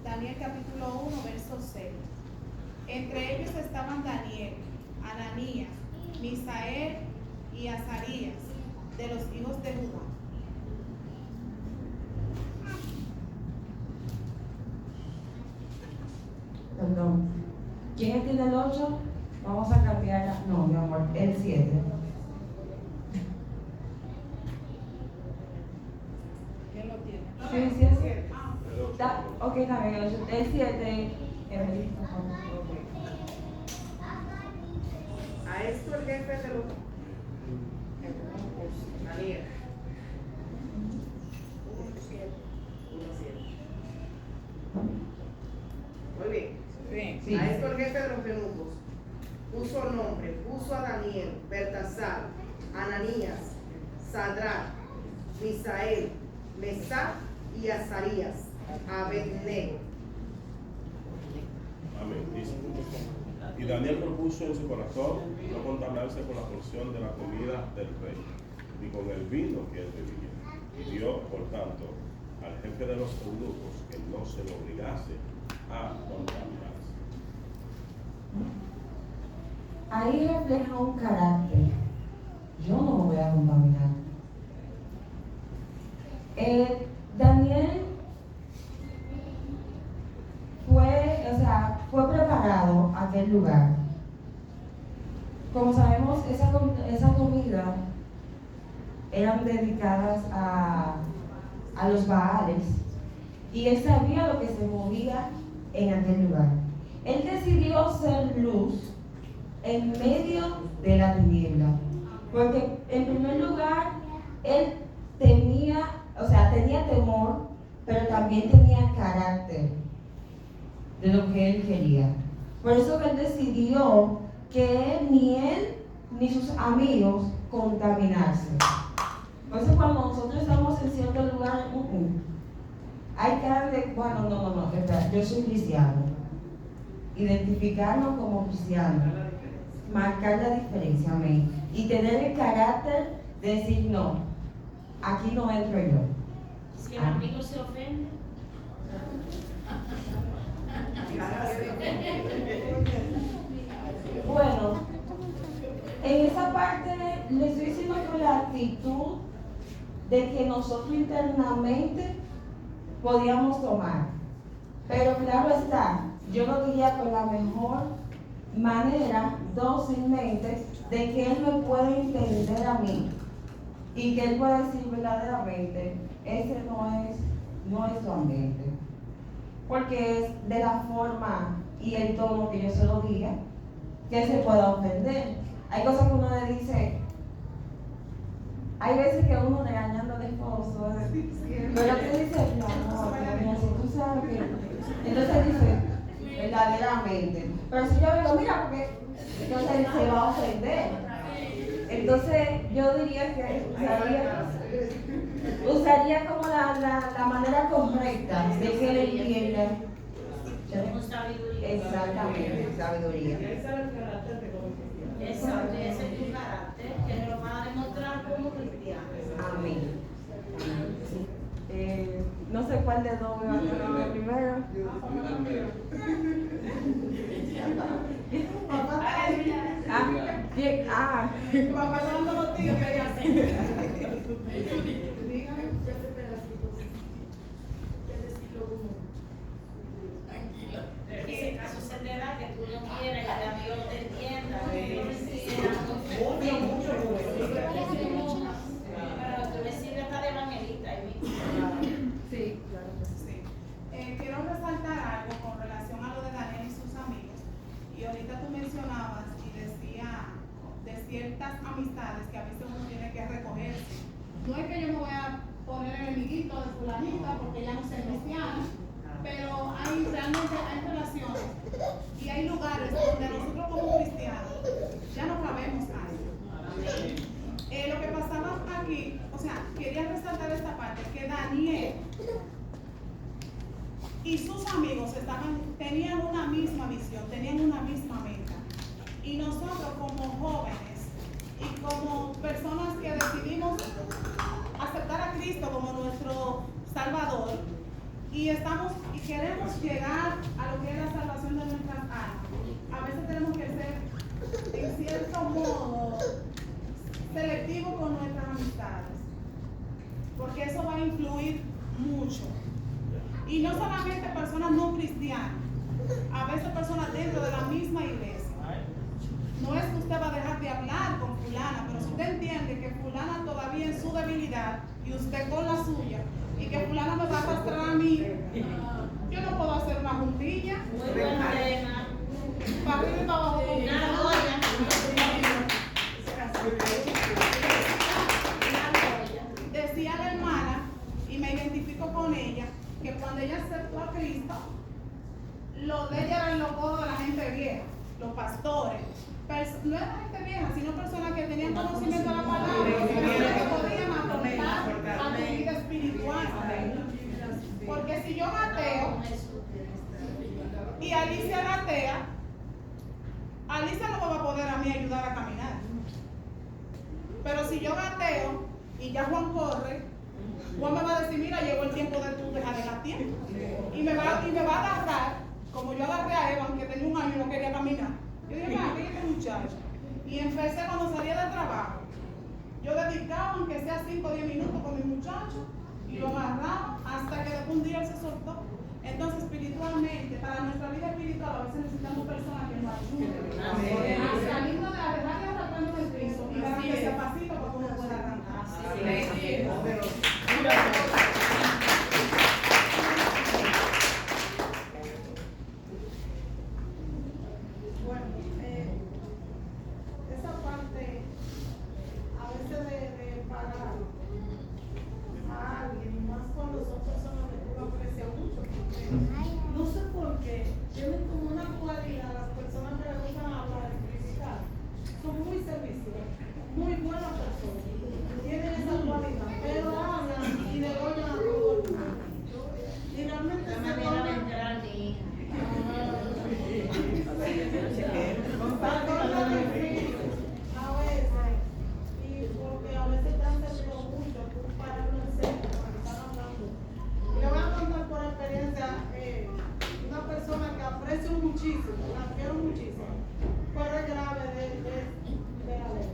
Daniel capítulo 1, verso 6. Entre ellos estaban Daniel, Ananías, Misael y Azarías, de los hijos de Judá. Perdón. ¿Quién tiene el 8? Vamos a cambiar. No, mi amor, el 7. ¿Quién lo tiene? Sí, sí, el 7. Ok, está bien, el 7. A esto el jefe de los Daniel. 1:7. Muy bien. Sí. A esto el jefe de los eunucos puso nombre, puso a Daniel, Beltasar, Ananías, Sadrach, Misael, Mesac y Azarías, a Abednego. Amén. Dice, y Daniel propuso en su corazón no contaminarse con la porción de la comida del rey, ni con el vino que él bebía. Y dio, por tanto, al jefe de los eunucos que no se lo obligase a contaminarse. Ahí refleja un carácter. Yo no me voy a contaminar. Daniel fue preparado a aquel lugar. Como sabemos, esa comida eran dedicadas a los Baales, y él sabía lo que se movía en aquel lugar. Él decidió ser luz en medio de la tiniebla, porque en primer lugar él tenía temor, pero también tenía carácter de lo que él quería. Por eso que él decidió que ni él ni sus amigos contaminarse. Por eso cuando nosotros estamos en cierto lugar, hay que darle, no, espera, yo soy cristiano. Identificarnos como cristianos, marcar la diferencia, amén. Y tener el carácter de decir, no, aquí no entro yo. Si el amigo se ofende. Bueno, en esa parte le estoy diciendo con la actitud de que nosotros internamente podíamos tomar. Pero claro está, yo lo diría con la mejor manera, dócilmente, de que él me puede entender a mí y que él puede decir verdaderamente, ese no es tu ambiente. Porque es de la forma y el tono que yo se lo diga que se pueda ofender. Hay cosas que uno le dice, hay veces que uno regañando al esposo, pero tú dices, no, si tú sabes que. Entonces dice, verdaderamente. Pero si yo digo, mira, porque entonces se va a ofender. Entonces yo diría que usaría como la manera correcta de que él entienda. Con sabiduría. Exactamente, sabiduría. Exacto, ese es tu carácter, que lo vas a demostrar como cristiano. Amén. No sé cuál de dos me va a hacer primero. Papá dando los tíos que ella hace. Dígame. Ese caso se te da que tú no quieras y que Dios te entienda. Pero tú le sirves hasta de evangelista. Sí, claro que sí. Quiero resaltar algo con relación a lo de Daniel y sus amigos. Y ahorita tú mencionabas y decía de ciertas amistades que a veces uno tiene que recogerse. No es que yo me voy a poner enemiguito de fulanita porque ella no es cristiana, pero realmente hay relaciones y hay lugares donde nosotros como cristianos ya no cabemos ahí. Lo que pasaba aquí, quería resaltar esta parte, que Daniel y sus amigos tenían una misma visión, tenían una misma meta. Y nosotros como jóvenes y como personas que decidimos aceptar a Cristo como nuestro Salvador y queremos llegar a lo que es la salvación de nuestras almas, a veces tenemos que ser en cierto modo selectivos con nuestras amistades, porque eso va a influir mucho. Y no solamente personas no cristianas, a veces personas dentro de la misma iglesia. No es que usted va a dejar de hablar con fulana, pero si usted entiende que fulana todavía en su debilidad y usted con la suya, y que fulana me va a arrastrar a mí, yo no puedo hacer una juntilla. Muy buen tema. Para arriba y para abajo. Una joya. Decía la hermana, y me identifico con ella, que cuando ella aceptó a Cristo, lo de ella era en los codos de la gente vieja. los pastores, no eran gente vieja, sino personas que tenían conocimiento de la palabra, personas que podían aportar a tu vida espiritual. Porque si yo gateo y Alicia gatea, Alicia no me va a poder a mí ayudar a caminar. Pero si yo gateo y ya Juan corre, Juan me va a decir, mira, llegó el tiempo de tu dejar de gatear. Y me va a agarrar, como yo agarré a Evan, que tenía un año y no quería caminar. Yo dije, mira, ¿qué es este muchacho? Y empecé cuando salía del trabajo. Yo dedicaba, aunque sea 5 o 10 minutos con mi muchacho, y lo agarraba hasta que después un día él se soltó. Entonces, espiritualmente, para nuestra vida espiritual, a veces necesitamos personas que nos ayuden a salirnos de la verdad que arrastramos del piso y para que se apacigüe para que uno pueda arrancar. Bueno, esa parte, a veces de pagar a alguien, más cuando son personas que tú aprecias mucho. No sé por qué, tienen como una cualidad las personas que les gustan hablar y criticar. Son muy serviciosas, muy buenas personas. Tienen esa cualidad, pero hablan y degollan a todo el mundo. Y realmente se toman. A veces, y porque a veces te han servido mucho, tú pararlo en serio cuando están hablando. Y le voy a contar por experiencia una persona que aprecio muchísimo, la quiero muchísimo, pero es grave de la ley.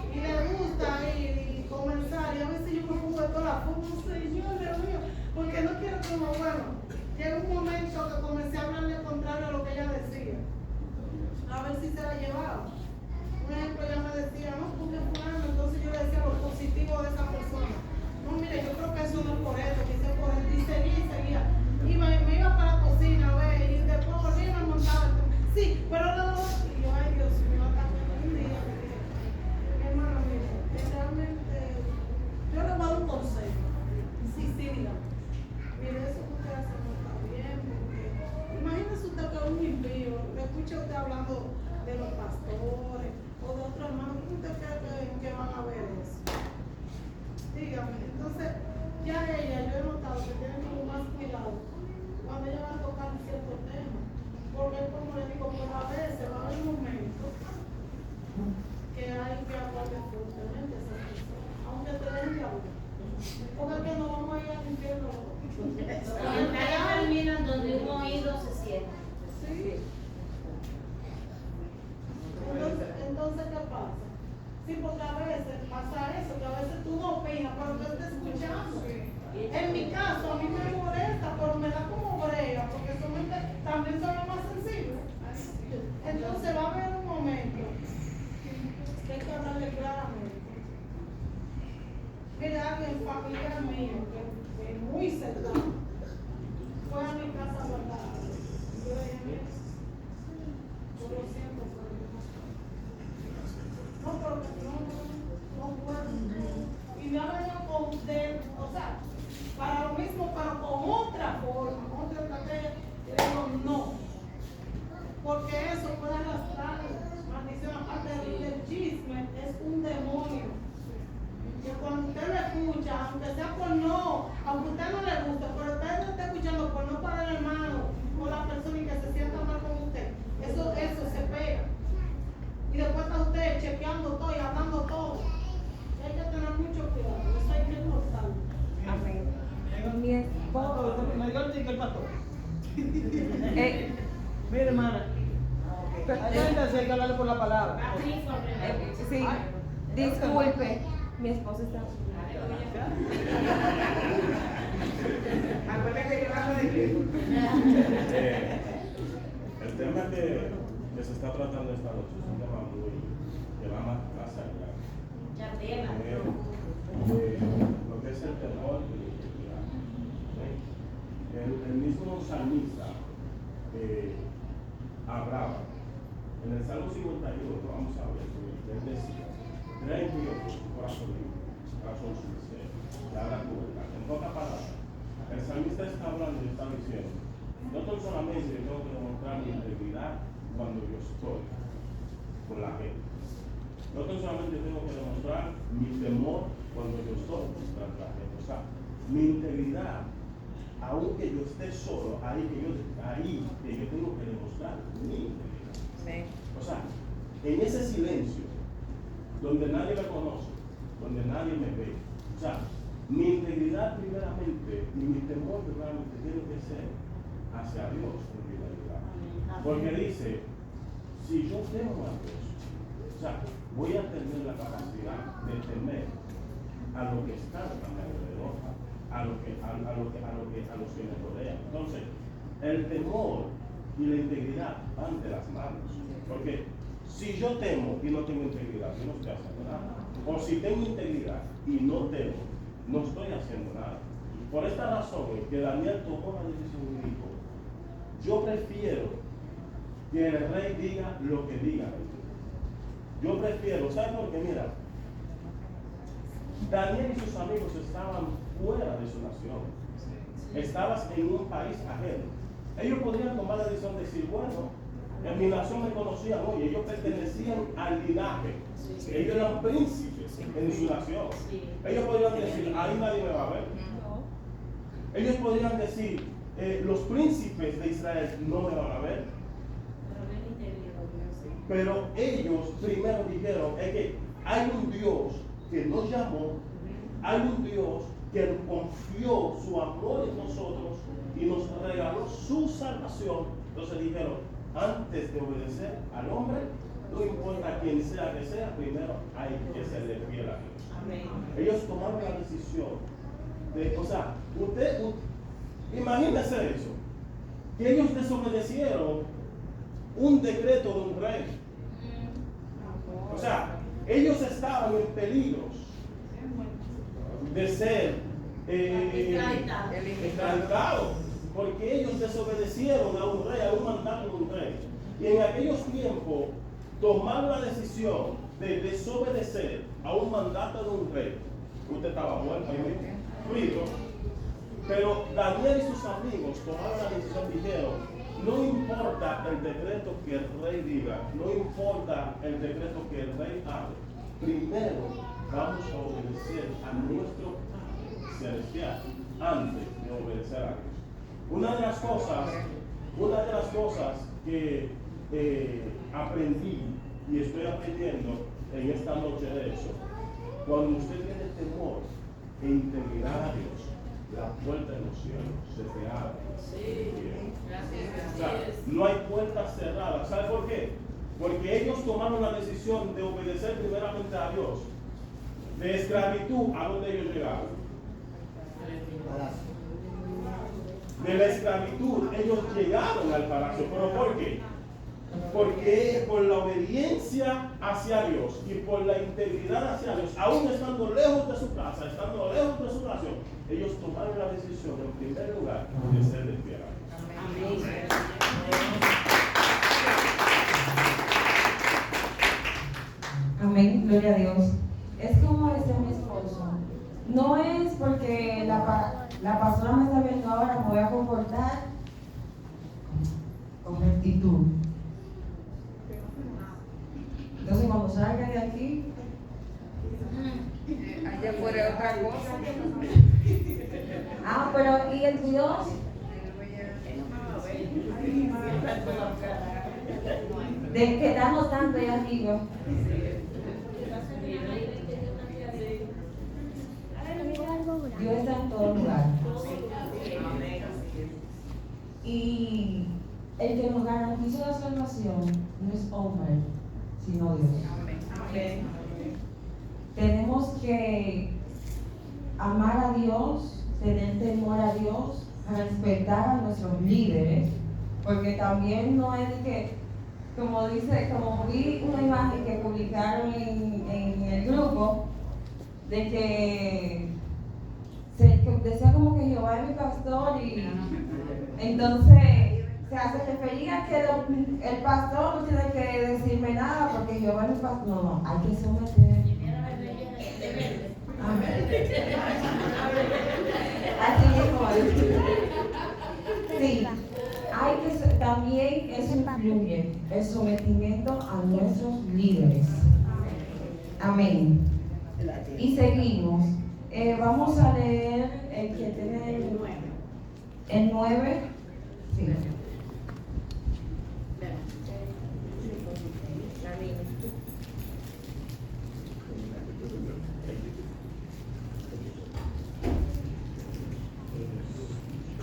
Y le gusta ir y comenzar, y a veces yo me pongo de toda la forma, Señor, Dios mío, porque no quiero como, bueno, llega un momento que comencé a hablarle contrario a lo que ella decía, a ver si se la llevaba. Un ejemplo, ella me decía, no, porque fulano, entonces yo le decía lo positivo de esa persona. No, mire, yo creo que eso no es por eso, que es por esto, y seguía. Me iba para la cocina, a ver, y después volví y me montaba. Sí, pero no, y yo, ay Dios mío, también un día me dije, mi hermano, mire, realmente, yo le voy a dar un consejo. Sí, dígame. Mire, eso que usted hace no está bien, porque imagínese usted que es un impío, le escucha usted hablando de los pastores o de otros hermanos, ¿cómo usted cree que van a ver eso? Dígame, entonces, ya ella, yo he notado que tiene como más cuidado cuando ella va a tocar cierto tema, porque como le digo, pues a veces va a haber momentos que hay que hablar fuertemente a esa persona, aunque te den de hablar, porque es que no vamos a ir al infierno. Ellas terminan donde un oído se cierra. Sí. Entonces, ¿qué pasa? Sí, porque a veces pasa eso, que a veces tú no opinas, pero tú estás escuchando. En mi caso, a mí me molesta, pero me da como brea, porque también son los más sensibles. Entonces va a haber un momento que hay que hablarle claramente. Mira, alguien familiar mío, que es muy cercano, fue a mi casa a hablar. Yo le dije, mira, yo lo siento, pero no, porque no puedo. Y me ha venido o sea, para lo mismo, pero con otra forma, otra estrategia. Y le digo, no. Porque eso puede arrastrar maldición. Aparte del chisme, es un demonio. Que cuando usted lo escucha, aunque sea por no, aunque a usted no le guste, pero usted no está escuchando por no para el hermano o la persona y que se sienta mal con usted, eso se pega. Y después está usted chequeando todo y hablando todo. Y hay que tener mucho cuidado, eso hay que cortarlo. Amén. Mi esposo. Me dio el ticket el pastor. Mira, hermana. Ayúdense a hablarle por la palabra. Sí, disculpe, mi esposo está. El tema que se está tratando esta noche es un tema que va más allá. Lo que es el temor y la integridad. El mismo salmista hablaba en el Salmo 51, vamos a ver, él decía, trae en Dios tu corazón limpio, corazón sincero, y habla tu verdad. En pocas palabras, el salmista está hablando y está diciendo, no tan solamente yo tengo que demostrar mi integridad cuando yo con la gente. No que solamente tengo que demostrar mi temor cuando yo estoy tras la gente. O sea, mi integridad, aunque yo esté solo, ahí que yo tengo que demostrar mi integridad. O sea, en ese silencio, donde nadie me conoce, donde nadie me ve, o sea, mi integridad primeramente y mi temor primeramente tiene que ser hacia Dios en primer lugar. Porque dice, si yo temo a Dios, o sea, voy a tener la capacidad de temer a lo que está a mi alrededor, a los que me rodean. Entonces, el temor y la integridad van de las manos. Porque si yo temo y no tengo integridad, yo no estoy haciendo nada. O si tengo integridad y no temo, no estoy haciendo nada. Por esta razón es que Daniel tomó la decisión y dijo, yo prefiero que el rey diga lo que diga. Yo prefiero, ¿sabes por qué? Mira, Daniel y sus amigos estaban fuera de su nación. Estaban en un país ajeno. Ellos podrían tomar la decisión de decir, bueno, en mi nación me conocían, oye, ellos pertenecían al linaje. Ellos eran príncipes en su nación. Ellos podrían decir, ahí nadie me va a ver. Ellos podrían decir, los príncipes de Israel no me van a ver. Pero ellos primero dijeron, es que hay un Dios que nos llamó, hay un Dios que confió su amor en nosotros y nos regaló su salvación. Entonces dijeron, antes de obedecer al hombre, no importa quién sea que sea, primero hay que serle fiel a Dios. Amén. Ellos tomaron la decisión de, o sea, usted imagínese eso, que ellos desobedecieron un decreto de un rey. O sea, ellos estaban en peligro de ser extraditados, porque ellos desobedecieron a un rey, a un mandato de un rey. Y en aquellos tiempos tomaron la decisión de desobedecer a un mandato de un rey. Usted estaba muerto, frito. Pero Daniel y sus amigos tomaron la decisión, dijeron, no importa el decreto que el rey diga, no importa el decreto que el rey hable, primero vamos a obedecer a nuestro Padre Celestial antes de obedecer a Dios. Una de las cosas que aprendí y estoy aprendiendo en esta noche de eso, cuando usted tiene temor e integridad a Dios, la puerta de los cielos se te abre. O sea, no hay puertas cerradas. ¿Sabe por qué? Porque ellos tomaron la decisión de obedecer primeramente a Dios. De esclavitud, ¿a dónde ellos llegaron? De la esclavitud, ellos llegaron al palacio. ¿Pero por qué? Porque por la obediencia hacia Dios y por la integridad hacia Dios, aún estando lejos de su casa, estando lejos de su nación, ellos tomaron la decisión en primer lugar de ser de fiel a Dios. Amén, gloria a Dios. Es como decía mi esposo, no es porque la pastora me está viendo ahora, me voy a comportar con rectitud. Entonces cuando salga de aquí, allá fuera otra cosa. pero ¿y el Dios? De quedarnos tanto ahí arriba. Dios está en todo lugar. Y el que nos garantiza la salvación no es hombre, sino Dios. Tenemos que amar a Dios, tener temor a Dios, respetar a nuestros líderes, porque también no es que, como vi una imagen que publicaron en el grupo, de que decía como que Jehová es mi pastor y entonces se refería que el pastor no tiene que decirme nada porque Jehová es mi pastor. No, hay que someter. Así mismo. Sí, también eso influye. el sometimiento a nuestros líderes. Amén. Y seguimos. Vamos a leer el que tiene el 9. Sí.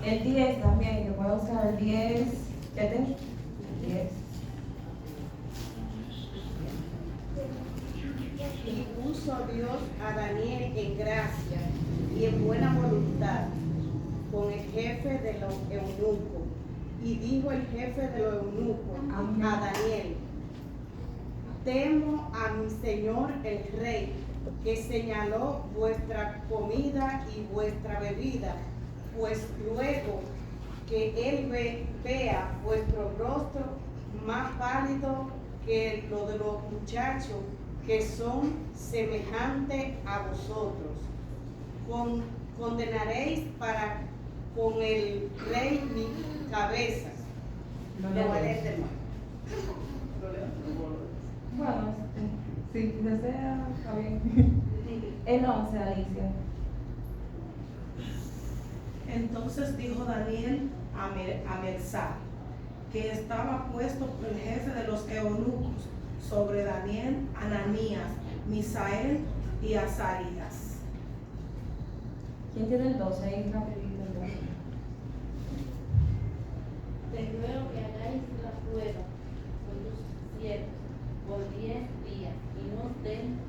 El 10 también, que puedo usar el 10. ¿Qué tengo? 10. Y puso Dios a Daniel en gracia y en buena voluntad con el jefe de los eunucos. Y dijo el jefe de los eunucos a Daniel: temo a mi señor el rey, que señaló vuestra comida y vuestra bebida, pues luego que él vea vuestro rostro más pálido que lo de los muchachos que son semejantes a vosotros, condenaréis para con el rey mis cabezas. Lo Lo voy a leer de nuevo. Bueno, si desea, está bien. El 11, Alicia. Entonces dijo Daniel a Mersá, que estaba puesto por el jefe de los eunucos sobre Daniel, Ananías, Misael y Azarías. ¿Quién tiene el 12? Ahí rapidito el 12. Te ruego que hagáis la prueba con tus siervos por 10 días y nos den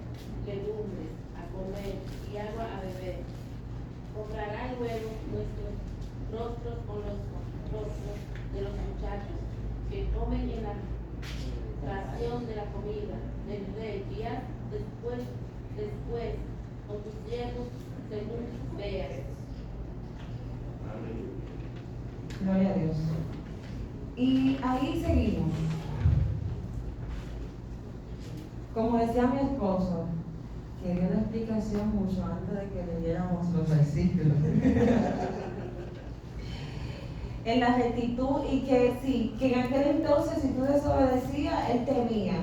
legumbres a comer y agua a beber. Comprará luego nuestros rostros con los rostros de los muchachos que comen en la ración de la comida del rey, y haz después con tus siervos según veas. Gloria a Dios. Y ahí seguimos. Como decía mi esposo, que dio la explicación mucho antes de que leyéramos los versículos. En la rectitud, y que sí, que en aquel entonces si tú desobedecías, él temía.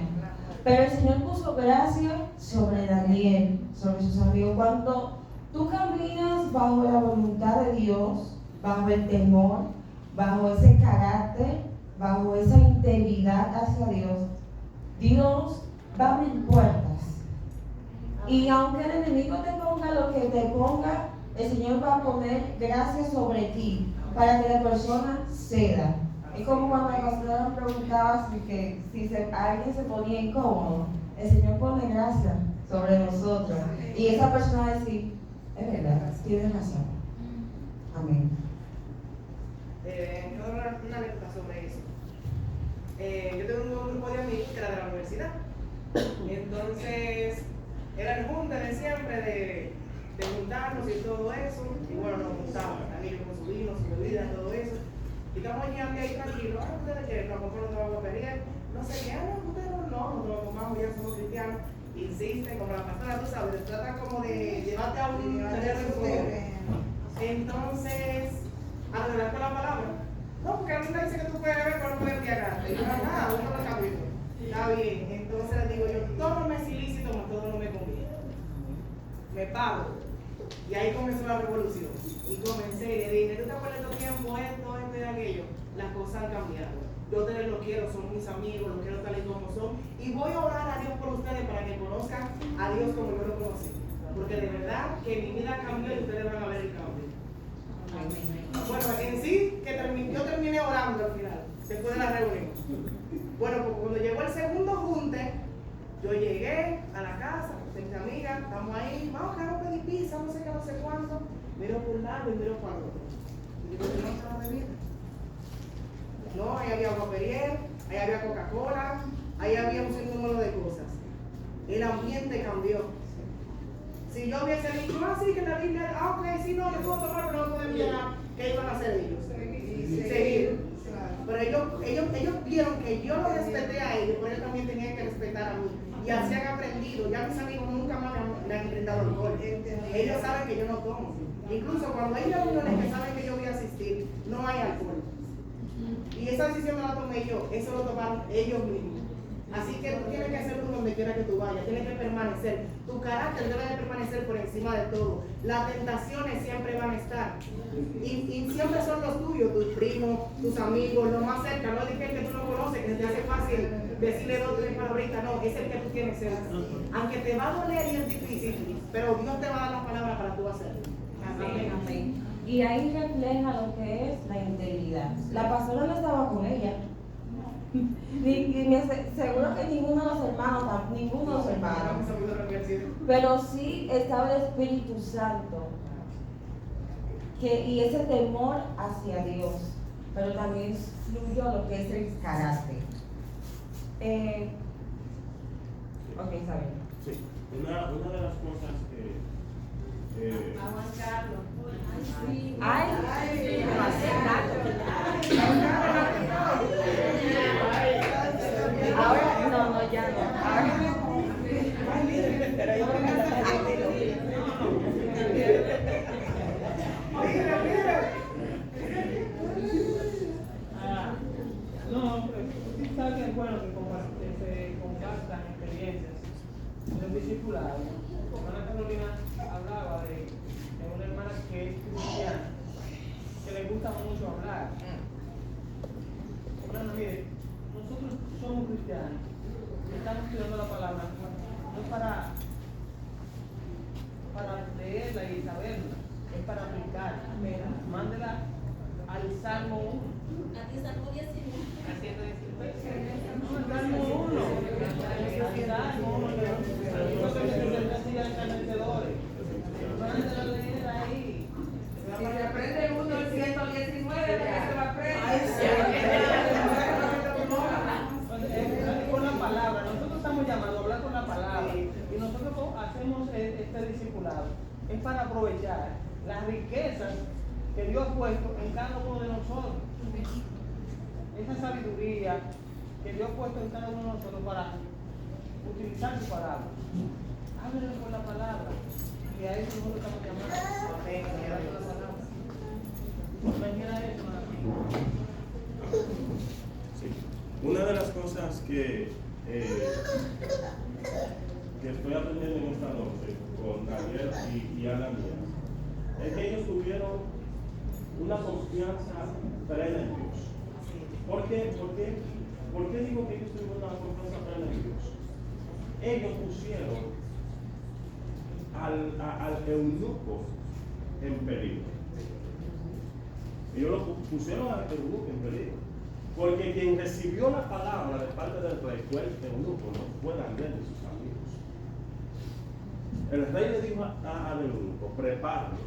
Pero el Señor puso gracia sobre Daniel, sobre sus amigos. Cuando tú caminas bajo la voluntad de Dios, bajo el temor, bajo ese carácter, bajo esa integridad hacia Dios, Dios va a abrir puertas. Y aunque el enemigo te ponga lo que te ponga, el Señor va a poner gracia sobre ti para que la persona ceda. Es como cuando la pastora preguntaba si alguien se ponía incómodo. El Señor pone gracia sobre nosotros. Y esa persona va a decir: es verdad, tienes razón. Amén. Quiero dar una alerta sobre eso. Yo tengo un grupo de amigos que era de la universidad. Entonces, era el junte de siempre de juntarnos y todo eso. Y bueno, nos juntamos también con su vino, su bebida, todo eso. Y estamos ahí tranquilos. Ustedes quieren, nos compramos una guapería. No sé qué, ustedes no lo tomamos, ya somos cristianos. Insisten, como la pastora, tú sabes, tratan como de llevarte a un taller de fuego. Entonces, a redactar la palabra. No, porque a mí me dice que tú puedes beber, pero no puedes embriagarte. Y yo, uno lo capítulo. Está bien. Entonces les digo yo, todo me es ilícito, mas todo no me conviene. Me pago. Y ahí comenzó la revolución. Y comencé y le dije: ¿tú te acuerdas de tu tiempo, esto y aquello? Las cosas han cambiado. Yo ustedes los quiero, son mis amigos, los quiero tal y como son. Y voy a orar a Dios por ustedes para que conozcan a Dios como yo lo conocí. Porque de verdad que mi vida cambió y ustedes van a ver el cambio. Bueno, en sí, yo terminé orando al final, después de la reunión. Bueno, pues cuando llegó el segundo junte, yo llegué a la casa, de mis amigas, estamos ahí, vamos a pedir pizza, no sé qué, no sé cuánto. Miro por un lado y miro para el otro. Y digo, ¿no está la bebida? No, ahí había agua Perrier, ahí había Coca-Cola, ahí había un sinnúmero de cosas. El ambiente cambió. Si yo hubiese dicho, sí, que la Biblia, ok, sí, no, yo puedo tomar, pero no podemos llegar, ¿qué iban a hacer ellos? Seguir. Pero ellos vieron que yo los respeté a ellos, pero ellos también tenían que respetar a mí. Y así han aprendido. Ya mis amigos nunca más me han brindado alcohol. Ellos saben que yo no tomo. Incluso cuando hay reuniones que saben que yo voy a asistir, no hay alcohol. Y Y esa decisión no la tomé yo, eso lo tomaron ellos mismos. Así que tú tienes que hacerlo donde quiera que tú vayas, tienes que permanecer. Tu carácter debe de permanecer por encima de todo. Las tentaciones siempre van a estar. Y siempre son los tuyos, tus primos, tus amigos, los más cerca. No dije el que tú no conoces, que se te hace fácil decirle 2 o 3 palabritas. No, es el que tú tienes cerca. Aunque te va a doler y es difícil, pero Dios te va a dar las palabras para tú hacerlo. Amén, amén. Y ahí refleja lo que es la integridad. La pastora no estaba con ella. Seguro que ninguno de los hermanos, pero sí estaba el Espíritu Santo y ese temor hacia Dios, pero también fluyó lo que es el carácter. Ok, está bien. Sí, una de las cosas que A Juan Carlos. Ahora, no, ya no. No, pero sabes que es bueno que se compartan experiencias en el discipulado. Hermana Carolina hablaba de una hermana que es cristiana, que le gusta mucho hablar. Hermano, mire, nosotros somos cristianos, estamos estudiando la palabra, no es para leerla y saberla, es para aplicarla. Mándela al Salmo 1. Aquí Salmo 19. No, el Salmo 1. Al Salmo 1. Eso que se decía escarnecedores. Mándela a leer ahí. Si se aprende uno el 119, ¿de qué se va a aprender? Con la palabra, nosotros estamos llamados a hablar con la palabra y nosotros hacemos este discipulado. Es para aprovechar las riquezas que Dios ha puesto en cada uno de nosotros. Esa sabiduría que Dios ha puesto en cada uno de nosotros para utilizar su palabra. Háblenle con la palabra. Y a eso nosotros estamos llamando. Amén. sí. Una de las cosas que estoy aprendiendo en esta noche con Daniel y Ananías es que ellos tuvieron una confianza plena en Dios. ¿Por qué digo que ellos tuvieron una confianza plena en Dios? Ellos pusieron al eunuco en peligro. Ellos lo pusieron al eunuco en peligro. Porque quien recibió la palabra de parte del rey fue el eunuco, no fue Daniel y sus amigos. El rey le dijo al eunuco: prepáralo,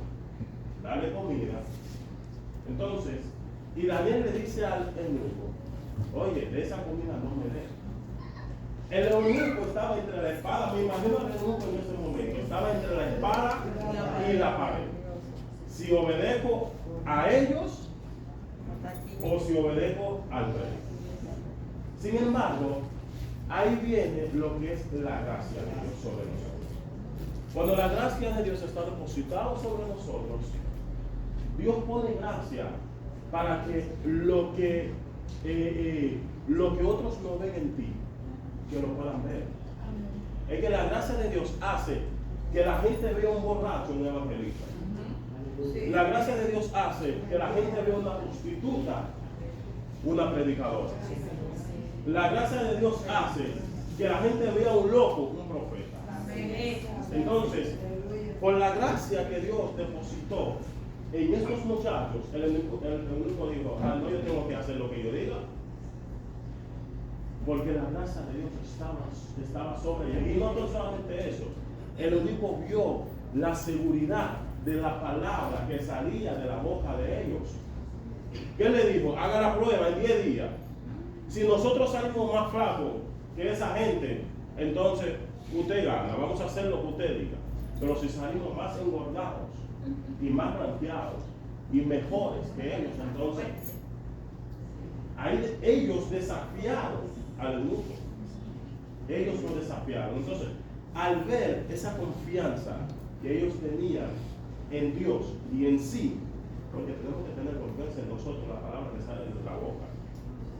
dale comida. Entonces, y Daniel le dice al eunuco: oye, de esa comida no me des. El eunuco estaba entre la espada, me imagino al eunuco en ese momento, estaba entre la espada y la pared. Si obedezco a ellos o si obedezco al rey. Sin embargo, ahí viene lo que es la gracia de Dios sobre nosotros. Cuando la gracia de Dios está depositada sobre nosotros, Dios pone gracia para que lo que otros no ven en ti, que lo puedan ver. Es que la gracia de Dios hace que la gente vea un borracho en un evangelista. La gracia de Dios hace que la gente vea una prostituta, una predicadora. La gracia de Dios hace que la gente vea un loco, un profeta. Entonces, por la gracia que Dios depositó en estos muchachos, el eunuco dijo: no, yo tengo que hacer lo que yo diga. Porque la gracia de Dios estaba sobre ellos. Y no solamente eso, el eunuco vio la seguridad de la palabra que salía de la boca de ellos. ¿Qué le dijo? Haga la prueba en 10 días. Si nosotros salimos más flacos que esa gente, entonces usted gana, vamos a hacer lo que usted diga. Pero si salimos más engordados y más blanqueados y mejores que ellos, entonces ahí ellos desafiaron al eunuco. Ellos lo desafiaron. Entonces, al ver esa confianza que ellos tenían en Dios y en sí, porque tenemos que tener confianza en nosotros, la palabra que sale de la boca,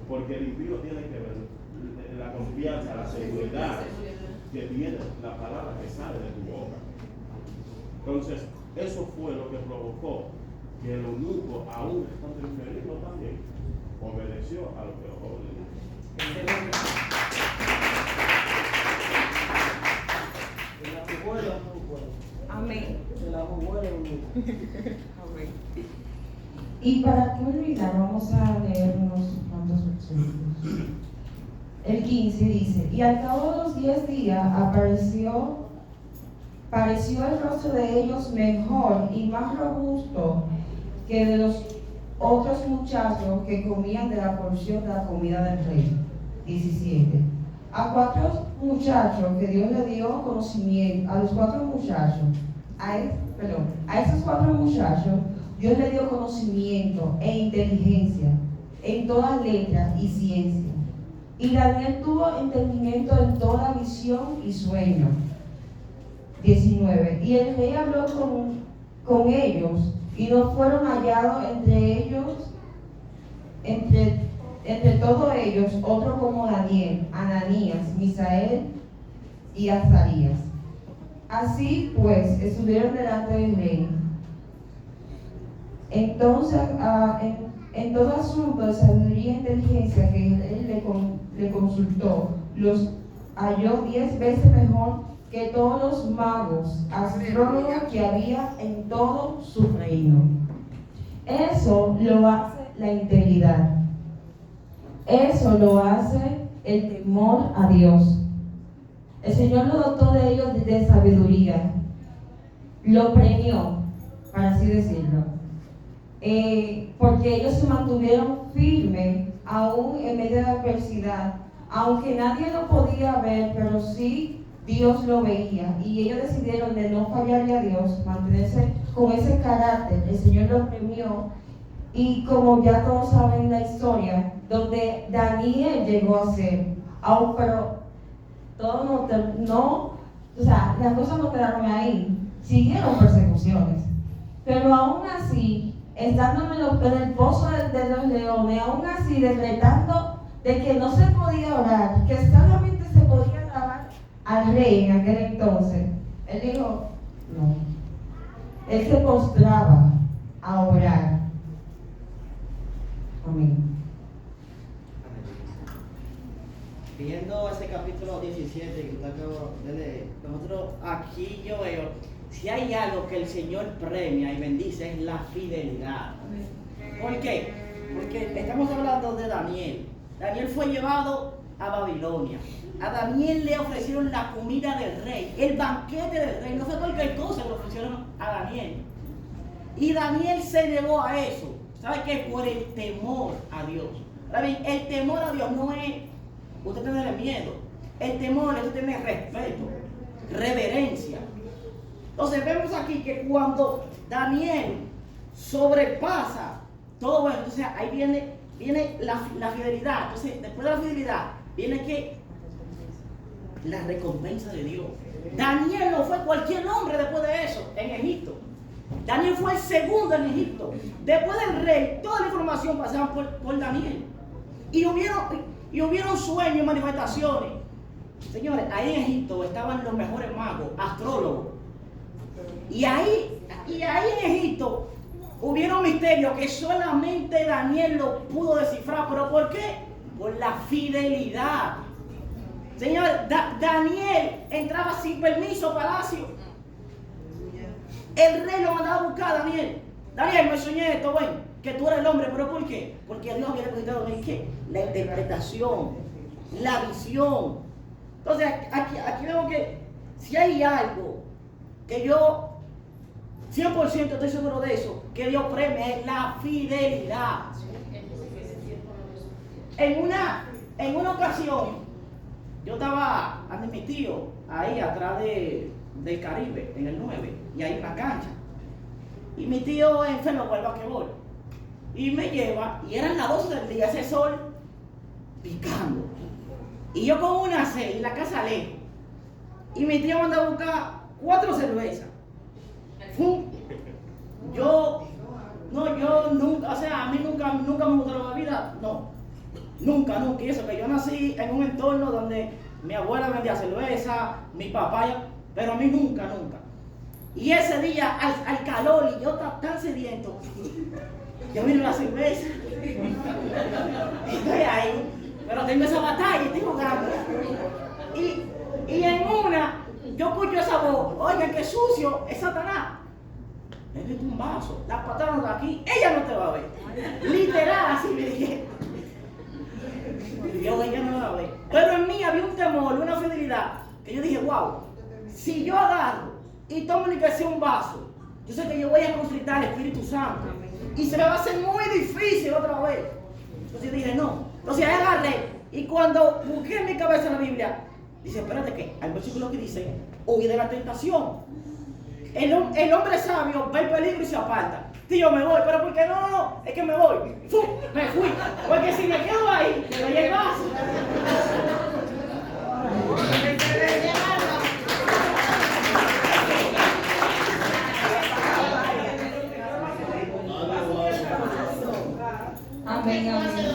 Porque el impío tiene que ver la confianza, la seguridad que tiene la palabra que sale de tu boca. Entonces, eso fue lo que provocó que el eunuco, aún estando infeliz, también obedeció a lo que los jóvenes dijeron. Amén. Se la jugó el eunuco. Amén. Y para culminar, vamos a leer unos cuantos versículos. El 15 dice: y al cabo de los 10 días pareció el rostro de ellos mejor y más robusto que de los otros muchachos que comían de la porción de la comida del rey. 17. A 4 muchachos que Dios le dio conocimiento, a los 4 muchachos, a esos 4 muchachos, Dios le dio conocimiento e inteligencia en toda letra y ciencia. Y Daniel tuvo entendimiento en toda visión y sueño. 19. Y el rey habló con ellos, y no fueron hallados entre todos ellos, otro como Daniel, Ananías, Misael y Azarías. Así pues, estuvieron delante del rey. Entonces, en todo asunto de sabiduría e inteligencia que él le consultó, los halló 10 veces mejor que todos los magos, astrólogos que había en todo su reino. Eso lo hace la integridad. Eso lo hace el temor a Dios. El Señor lo dotó de ellos de sabiduría. Lo premió, para así decirlo. Porque ellos se mantuvieron firmes aún en medio de la adversidad, aunque nadie lo podía ver, pero sí Dios lo veía, y ellos decidieron de no fallarle a Dios, mantenerse con ese carácter. El Señor los premió, y como ya todos saben la historia, donde Daniel llegó a ser, pero todo las cosas no quedaron ahí, siguieron persecuciones, pero aún así, estando en el pozo de los leones, aún así decretando de que no se podía orar, que solamente se podía alabar al rey en aquel entonces, él dijo, no. Él se postraba a orar. Amén. Viendo ese capítulo 17 que usted acabó de leer, nosotros aquí yo veo, si hay algo que el Señor premia y bendice es la fidelidad. ¿Por qué? Porque estamos hablando de Daniel. Daniel fue llevado a Babilonia. A Daniel le ofrecieron la comida del rey, el banquete del rey. No fue cualquier cosa que le ofrecieron a Daniel. Y Daniel se negó a eso. ¿Sabe qué? Por el temor a Dios. Ahora bien, el temor a Dios no es usted tener miedo. El temor es usted tener respeto, reverencia. Entonces vemos aquí que cuando Daniel sobrepasa todo eso, entonces ahí viene la fidelidad. Entonces después de la fidelidad viene que la recompensa de Dios. Daniel no fue cualquier hombre después de eso en Egipto. Daniel fue el segundo en Egipto. Después del rey, toda la información pasaba por Daniel. Y hubieron sueños y manifestaciones. Señores, ahí en Egipto estaban los mejores magos, astrólogos. Y ahí en Egipto hubieron misterios que solamente Daniel lo pudo descifrar. ¿Pero por qué? Por la fidelidad. Señores, Daniel entraba sin permiso al palacio. El rey lo mandaba a buscar a Daniel. Daniel, me soñé esto, ven, que tú eres el hombre. ¿Pero por qué? Porque Dios había depositado en qué? La interpretación, la visión. Entonces, aquí vemos que si hay algo que yo 100% estoy seguro de eso, que Dios premia es la fidelidad. En una ocasión, yo estaba ante mi tío, ahí atrás del Caribe, en el 9, y ahí en la cancha. Y mi tío enfermo con el basquetbol. Y me lleva, y eran las 12 del día, ese sol picando. Y yo con una sed, en la casa lejos. Y mi tío manda a buscar 4 cervezas. Yo nunca, o sea, a mí nunca me gustó la bebida, no. Nunca, nunca. Y eso que yo nací en un entorno donde mi abuela vendía cerveza, mi papá, pero a mí nunca, nunca. Y ese día, al calor, y yo estaba tan sediento, yo vino la cerveza. Estoy ahí, pero tengo esa batalla, estoy jugando. Y en una, yo escucho esa voz, oigan, qué sucio, es Satanás. Bébete un vaso, la patada de aquí, ella no te va a ver. Literal, así me dije. Yo, ella no la ve. Pero en mí había un temor, una fidelidad, que yo dije, wow, si yo agarro y tomo ni que sea un vaso, yo sé que yo voy a conflictar al Espíritu Santo. Y se me va a hacer muy difícil otra vez. Entonces yo dije, no. Entonces ahí agarré. Y cuando busqué en mi cabeza en la Biblia, dice, espérate que hay versículos que dicen, huye de la tentación. El hombre sabio ve el peligro y se aparta. Tío, me voy, pero ¿por qué no? Es que me voy. ¡Fum! Me fui. Porque si me quedo ahí, me doy el vaso. Amén, amén.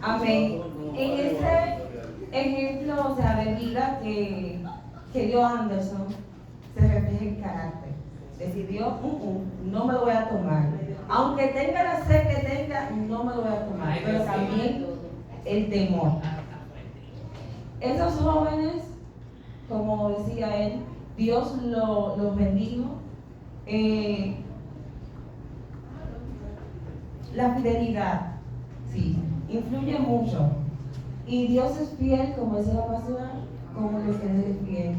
Amén. En ese ejemplo, o sea, de vida que dio Anderson, se refleja el carácter. Decidió, no me lo voy a tomar. Aunque tenga la sed que tenga, no me lo voy a tomar. Pero también el temor. Esos jóvenes, como decía él, Dios los bendijo. La fidelidad, sí, influye mucho. Y Dios es fiel, como decía la pastora, como que usted es fiel.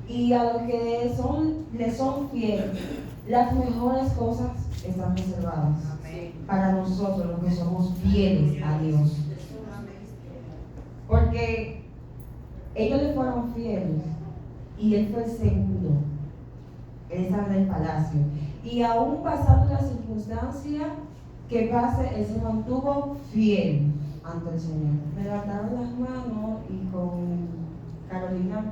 Y a los que le son fieles, las mejores cosas están reservadas. Para nosotros, los que somos fieles a Dios. Porque ellos le fueron fieles y él fue el segundo. Él estaba en el palacio. Y aún pasando las circunstancias que pase, él se mantuvo fiel ante el Señor. Me levantaron las manos y con Carolina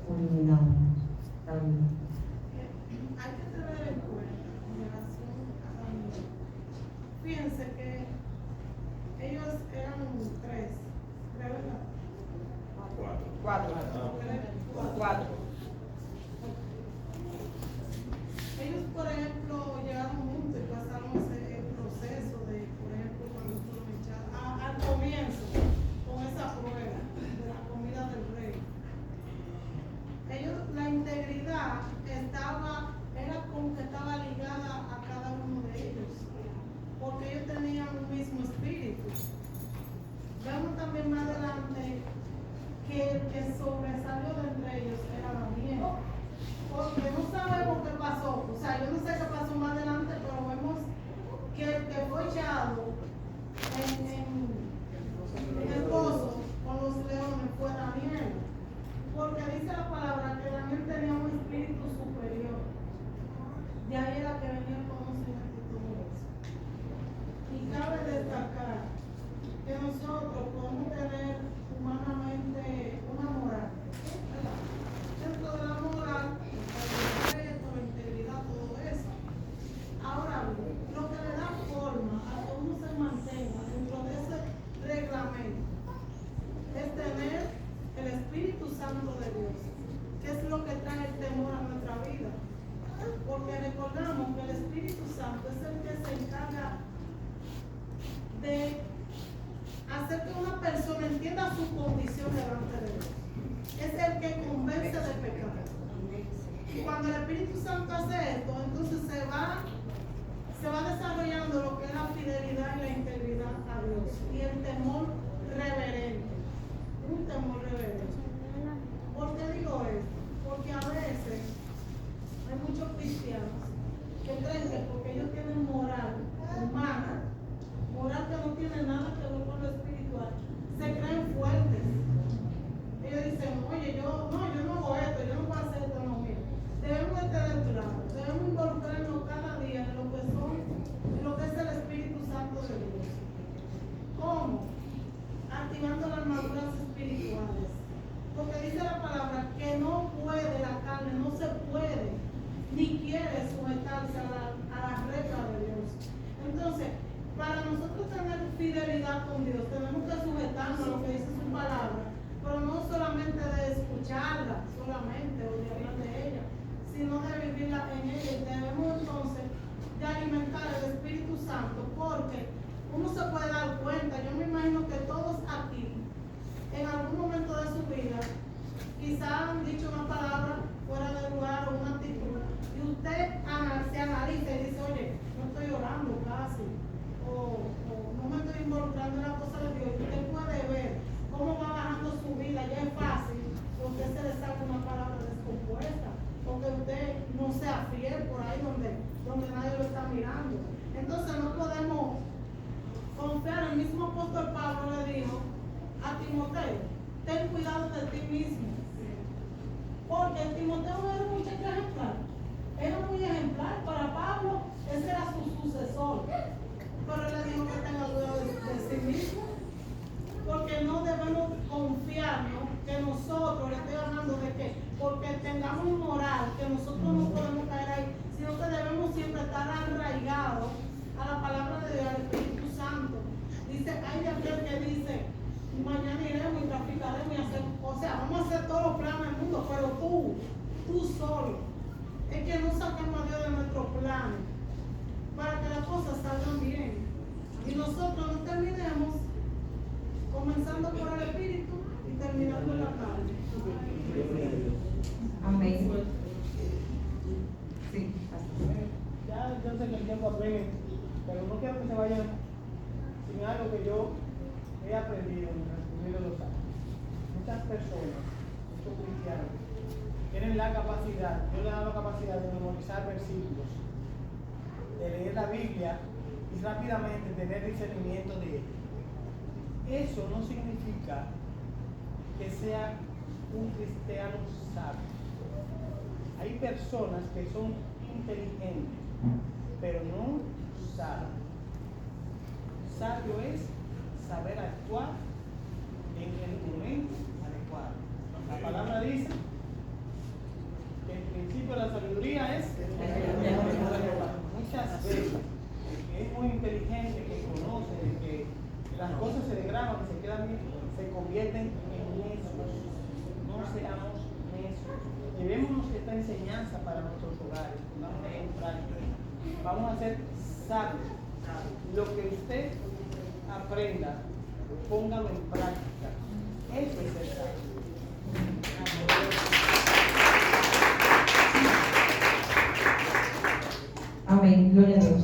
culminamos. Carolina. Hay que tener en cuenta en relación a fíjense que ellos eran 3, ¿verdad? 4. Ellos, por ejemplo, llegaron juntos y pasaron el proceso de, por ejemplo, cuando fueron echados al comienzo, con esa prueba de la comida del rey. Ellos, la integridad era como que estaba ligada a cada uno de ellos, porque ellos tenían un mismo espíritu. Vemos también más adelante que el que sobresalió de entre ellos era Daniel. Porque no sabemos qué pasó, o sea, yo no sé qué pasó más adelante, pero vemos que el que fue echado en el pozo con los leones fue Daniel. Porque dice la palabra que Daniel tenía un espíritu superior. De ahí era que venía el conocimiento y todo eso. Y cabe destacar que nosotros podemos tener humanamente una moral, ¿verdad? Dentro de la moral, el respeto, la integridad, todo eso. Ahora, lo que le da forma a que uno se mantenga dentro de ese reglamento es tener el Espíritu Santo de Dios, que es lo que trae el temor a nuestra vida. Porque recordamos que el Espíritu Santo es el que se encarga de hacer que una persona entienda su condición delante de Dios. Es el que convence de pecado. Y cuando el Espíritu Santo hace esto, entonces se va desarrollando lo que es la fidelidad y la integridad a Dios. Y el temor reverente. Un temor reverente. ¿Por qué digo esto? Porque a veces hay muchos cristianos que creen que porque ellos tienen moral humana, moral que no tiene nada que ver con lo espiritual, se creen fuertes. Ellos dicen, oye, yo no hago esto, yo no puedo hacer esto, no, mira. Debemos de tener claro, debemos involucrarnos cada día en lo que es el Espíritu Santo de Dios. ¿Cómo? Activando la estar con Dios, tenemos que sujetarnos a lo que dice su palabra, pero no solamente de escucharla, solamente, o de hablar de ella, sino de vivirla en ella. Y debemos entonces de alimentar el Espíritu Santo, porque uno se puede dar cuenta, yo me imagino que todos aquí, en algún momento de su vida, quizás han dicho una palabra fuera de lugar o una actitud, y usted se analiza y dice, oye, no estoy orando casi, o no me estoy involucrando en la cosa de Dios. Y usted puede ver cómo va bajando su vida, ya es fácil, porque se le saca una palabra descompuesta, porque usted no sea fiel por ahí donde nadie lo está mirando. Entonces no podemos confiar. El mismo apóstol Pablo le dijo a Timoteo, ten cuidado de ti mismo, porque Timoteo no era un muchacho ejemplar, era muy ejemplar para Pablo, ese era su sucesor, pero él le dijo que tenga cuidado de sí mismo, porque no debemos confiarnos que nosotros, le estoy hablando de que porque tengamos un moral, que nosotros no podemos caer ahí, sino que debemos siempre estar arraigados a la palabra de Dios, al Espíritu Santo. Dice, hay de aquel que dice, mañana iremos y traficaremos y hacer, o sea, vamos a hacer todos los planes del mundo, pero tú solo. Es que no saquemos a Dios de nuestros planes para que las cosas salgan bien. Y nosotros no terminemos comenzando por el Espíritu y terminando en la carne. Amén. Sí. Ya yo sé que el tiempo apremia, pero no quiero que se vayan sin algo que yo he aprendido en el transcurrir de los años. Muchas personas, muchos cristianos, tienen la capacidad, Dios les ha dado la capacidad de memorizar versículos, de leer la Biblia y rápidamente tener discernimiento de ella. Eso no significa que sea un cristiano sabio. Hay personas que son inteligentes, pero no sabios. Sabio es saber actuar en el momento adecuado. La palabra dice que el principio de la sabiduría es muchas veces el que es muy inteligente, que conoce, de que las cosas se degradan, se quedan bien, se convierten en necios. No seamos necios. Llevémonos esta enseñanza para nuestros hogares, pongamos en práctica. Vamos a ser sabios. Lo que usted aprenda, póngalo en práctica. Eso es ser sabio. Amén, gloria a Dios.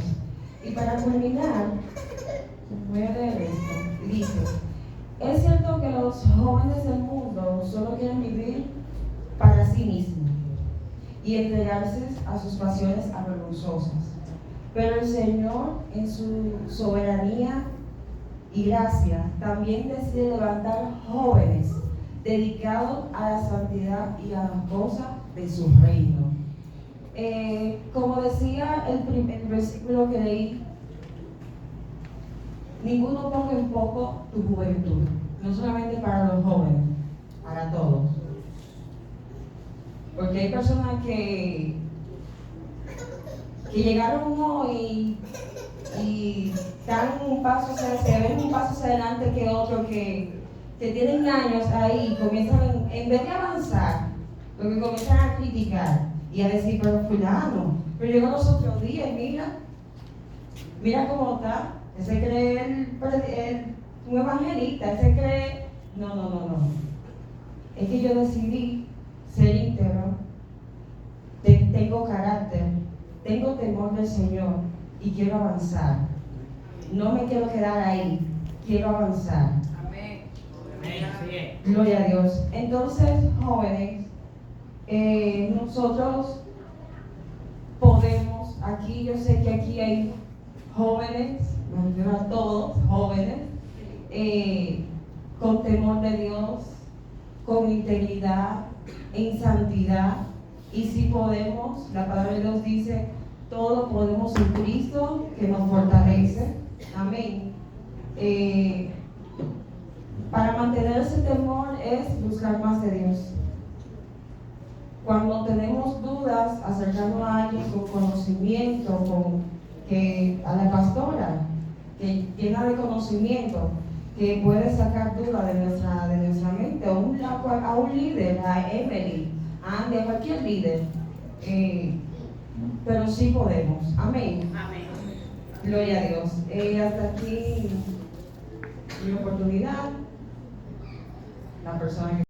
Y para culminar, voy a leer esto. Dice, es cierto que los jóvenes del mundo solo quieren vivir para sí mismos y entregarse a sus pasiones avergonzosas. Pero el Señor, en su soberanía y gracia, también decide levantar jóvenes dedicados a la santidad y a las cosas de su reino. Como decía el versículo que leí, ninguno ponga en poco tu juventud, no solamente para los jóvenes, para todos. Porque hay personas que llegaron hoy y dan un paso, se ven un paso hacia adelante que otro, que tienen años ahí y comienzan, en vez de avanzar, lo que comienzan a criticar y a decir, pero fulano, pero llegó los otros días, mira cómo está, ese cree un evangelista, ese cree, no, es que yo decidí ser íntegro, tengo carácter, tengo temor del Señor y quiero avanzar. No me quiero quedar ahí, quiero avanzar. Amén. Gloria a Dios. Entonces, jóvenes, nosotros podemos, aquí yo sé que aquí hay jóvenes, me refiero a todos, jóvenes, con temor de Dios, con integridad, en santidad. Y si podemos, la palabra de Dios dice, todo podemos en Cristo que nos fortalece. Amén. Para mantener ese temor es buscar más de Dios. Cuando tenemos dudas, acercarnos a alguien con conocimiento, a la pastora, que llena de conocimiento, que puede sacar duda de nuestra mente, a un líder, a Emily, a Andy, a cualquier líder. Pero sí podemos. Amén. Amén. Gloria a Dios. Hasta aquí mi oportunidad. La persona que